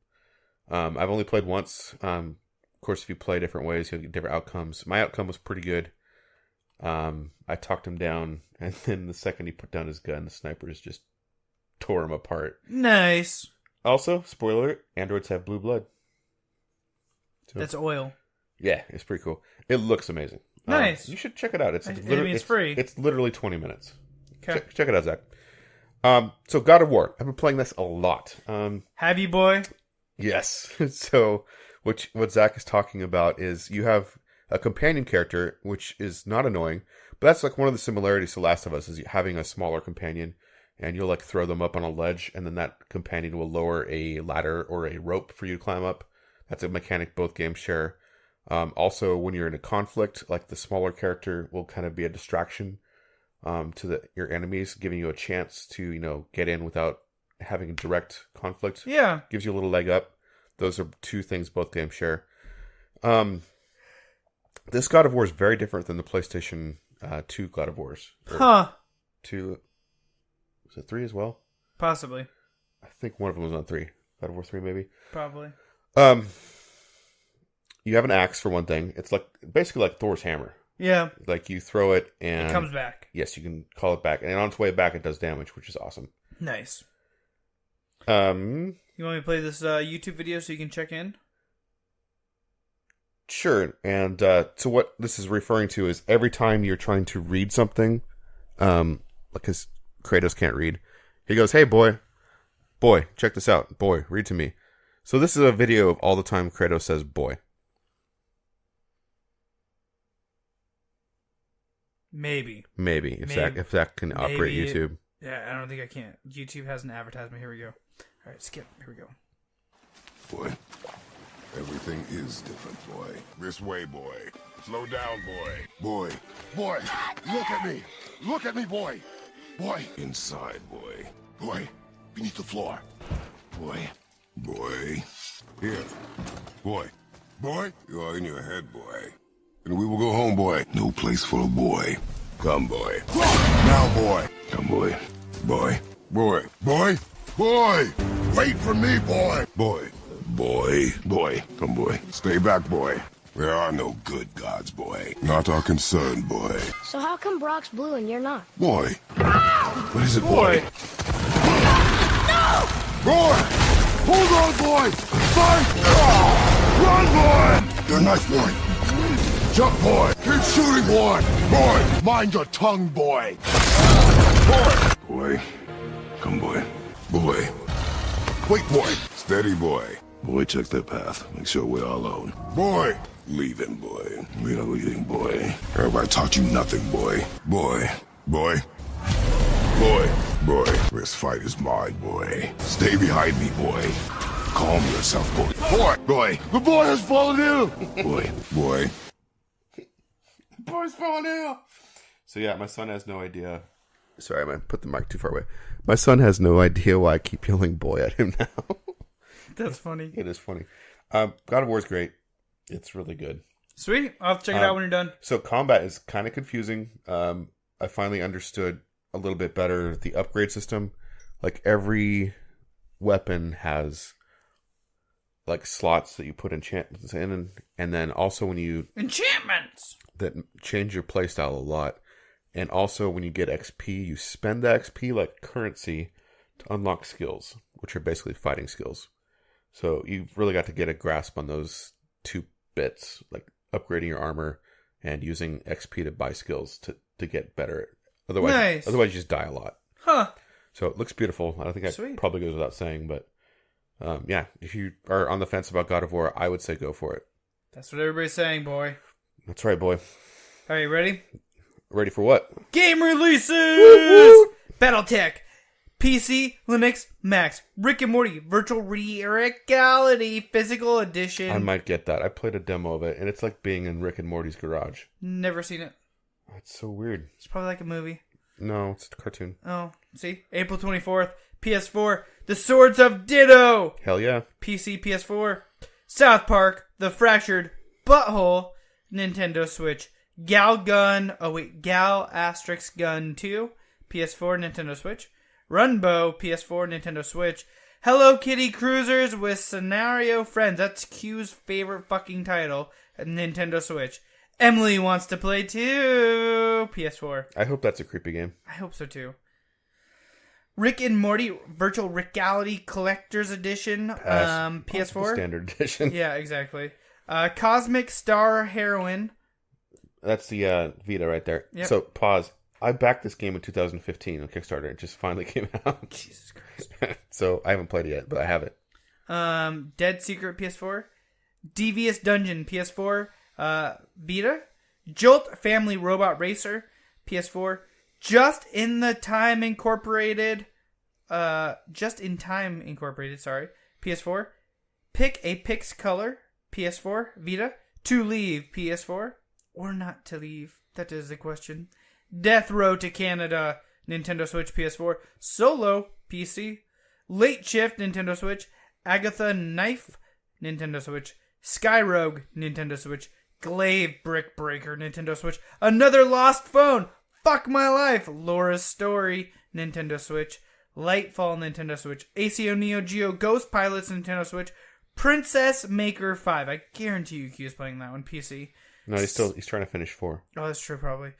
S4: I've only played once. Of course, if you play different ways, you'll get different outcomes. My outcome was pretty good. I talked him down, and then the second he put down his gun, the snipers just tore him apart.
S3: Nice.
S4: Also, spoiler alert, androids have blue blood. So,
S3: that's oil.
S4: Yeah, it's pretty cool. It looks amazing.
S3: Nice.
S4: You should check it out. It's
S3: free.
S4: It's literally 20 minutes.
S3: Okay.
S4: Check it out, Zach. So God of War. I've been playing this a lot.
S3: Have you, boy?
S4: Yes. So what Zach is talking about is you have a companion character, which is not annoying, but that's like one of the similarities to Last of Us is having a smaller companion, and you'll like throw them up on a ledge, and then that companion will lower a ladder or a rope for you to climb up. That's a mechanic both games share. Also, when you're in a conflict, like the smaller character will kind of be a distraction to your enemies, giving you a chance to, get in without having a direct conflict.
S3: Yeah.
S4: Gives you a little leg up. Those are two things both games share. This God of War is very different than the PlayStation 2 God of Wars.
S3: Huh.
S4: 2, was it 3 as well?
S3: Possibly.
S4: I think one of them was on 3. God of War 3 maybe?
S3: Probably.
S4: You have an axe for one thing. It's like basically like Thor's hammer.
S3: Yeah.
S4: Like you throw it and
S3: it comes back.
S4: Yes, you can call it back, and on its way back, it does damage, which is awesome.
S3: Nice.
S4: You
S3: want me to play this YouTube video so you can check in?
S4: Sure. And so what this is referring to is every time you're trying to read something, because Kratos can't read, he goes, "Hey, boy, check this out. Boy, read to me." So this is a video of all the time Kratos says, "Boy."
S3: Maybe
S4: if Zach can operate YouTube.
S3: Yeah, I don't think I can. YouTube has an advertisement. Here we go. All right, skip. Here we go.
S14: Boy, everything is different, boy. This way, boy. Slow down, boy. Boy, look at me. Look at me, boy. Boy, inside, boy. Boy, beneath the floor. Boy. Here. Boy, you are in your head, boy. And we will go home, boy. No place for a boy. Come, boy. Now, boy. Come, boy. Boy. Wait for me, boy. Boy. Come, boy. Stay back, boy. There are no good gods, boy. Not our concern, boy.
S15: So how come Brock's blue and you're not?
S14: Boy. What is it, boy? No! Boy! Hold on, boy! Fight! Run, boy! Your knife, boy! Jump, boy! Keep shooting, boy! Boy! Mind your tongue, boy! Boy! Come, boy. Wait, boy! Steady, boy. Boy, check their path. Make sure we're all alone. Boy! Leaving, boy. We are leaving, boy. Everybody taught you nothing, boy. Boy. This fight is mine, boy. Stay behind me, boy. Calm yourself, boy. Boy! The boy has fallen ill! Boy.
S4: Boy's falling ill. So yeah, my son has no idea. Sorry, I might put the mic too far away. My son has no idea why I keep yelling "boy" at him now.
S3: That's funny.
S4: It is funny. God of War is great. It's really good.
S3: Sweet. I'll have to check it out when you're done.
S4: So combat is kind of confusing. I finally understood a little bit better the upgrade system. Like every weapon has like slots that you put enchantments in, and then also when you
S3: enchantments
S4: that change your playstyle a lot. And also when you get XP, you spend the XP like currency to unlock skills, which are basically fighting skills. So you've really got to get a grasp on those 2 bits, like upgrading your armor and using XP to buy skills to get better. Otherwise you just die a lot.
S3: Huh.
S4: So it looks beautiful. I don't think that probably goes without saying, but yeah, if you are on the fence about God of War, I would say go for it.
S3: That's what everybody's saying, boy.
S4: That's right, boy.
S3: Are you ready?
S4: Ready for what?
S3: Game releases!
S4: Woo-hoo!
S3: Battletech, PC, Linux, Macs, Rick and Morty, Virtual Reality Physical Edition.
S4: I might get that. I played a demo of it, and it's like being in Rick and Morty's garage.
S3: Never seen it.
S4: That's so weird.
S3: It's probably like a movie.
S4: No, it's a cartoon.
S3: Oh, see? April 24th, PS4, The Swords of Ditto!
S4: Hell yeah.
S3: PC, PS4, South Park, The Fractured Butthole, Nintendo Switch, Gal Gun 2, PS4, Nintendo Switch, Runbow, PS4, Nintendo Switch, Hello Kitty Cruisers with Scenario Friends, that's Q's favorite fucking title, Nintendo Switch. Emily Wants to Play Too, PS4.
S4: I hope that's a creepy game.
S3: I hope so too. Rick and Morty Virtual Reality Collector's Edition, PS4.
S4: Standard edition.
S3: Yeah, exactly. Cosmic Star Heroine.
S4: That's the Vita right there.
S3: Yep.
S4: So, pause. I backed this game in 2015 on Kickstarter. It just finally came out.
S3: Jesus Christ.
S4: So, I haven't played it yet, but I have it.
S3: Dead Secret, PS4. Devious Dungeon, PS4. Vita. Jolt Family Robot Racer, PS4. Just in Time Incorporated, sorry, PS4. Pick a Pix Color, PS4, Vita. To Leave, PS4. Or Not to Leave, that is the question. Death Row to Canada, Nintendo Switch, PS4. Solo, PC. Late Shift, Nintendo Switch. Agatha Knife, Nintendo Switch. Skyrogue, Nintendo Switch. Glaive Brick Breaker, Nintendo Switch. Another Lost Phone, Fuck My Life, Laura's Story, Nintendo Switch. Lightfall, Nintendo Switch. ACO Neo Geo Ghost Pilots, Nintendo Switch. Princess Maker 5. I guarantee you Q's playing that one, PC.
S4: No, he's trying to finish 4.
S3: Oh, that's true, probably.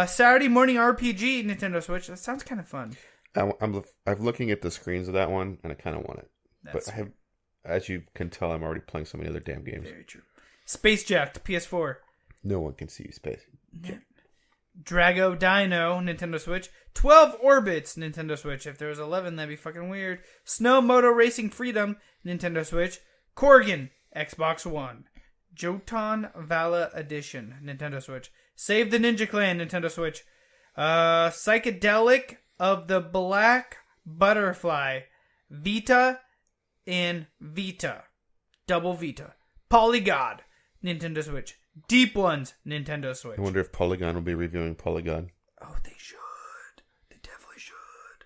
S3: Saturday Morning RPG, Nintendo Switch. That sounds kind of fun.
S4: I'm looking at the screens of that one, and I kind of want it.
S3: That's
S4: but as you can tell, I'm already playing so many other damn games.
S3: Very true. Space Jack, PS4.
S4: No one can see you, Space.
S3: Drago Dino, Nintendo Switch. 12 Orbits, Nintendo Switch. If there was 11, that'd be fucking weird. Snow Moto Racing Freedom, Nintendo Switch. Corgan, Xbox One. Jotun Vala Edition, Nintendo Switch. Save the Ninja Clan, Nintendo Switch. Psychedelic of the Black Butterfly, Vita and Vita. Double Vita. Polygod, Nintendo Switch. Deep Ones, Nintendo Switch.
S4: I wonder if Polygon will be reviewing Polygon.
S3: Oh, they should. They definitely should.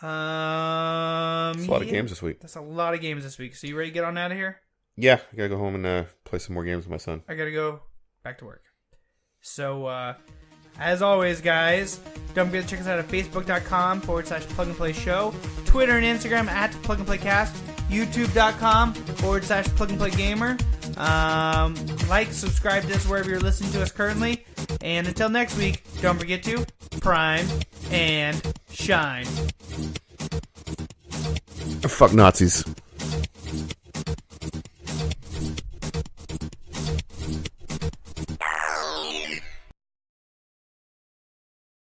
S4: That's a lot of games this week.
S3: That's a lot of games this week. So you ready to get on out of here?
S4: Yeah, I gotta go home and play some more games with my son.
S3: I gotta go back to work. So, as always, guys, don't forget to check us out at facebook.com/plug and play show, Twitter and Instagram at plug and play cast, youtube.com/plug and play gamer. Like, subscribe to us wherever you're listening to us currently. And until next week, don't forget to prime and shine.
S4: Fuck Nazis.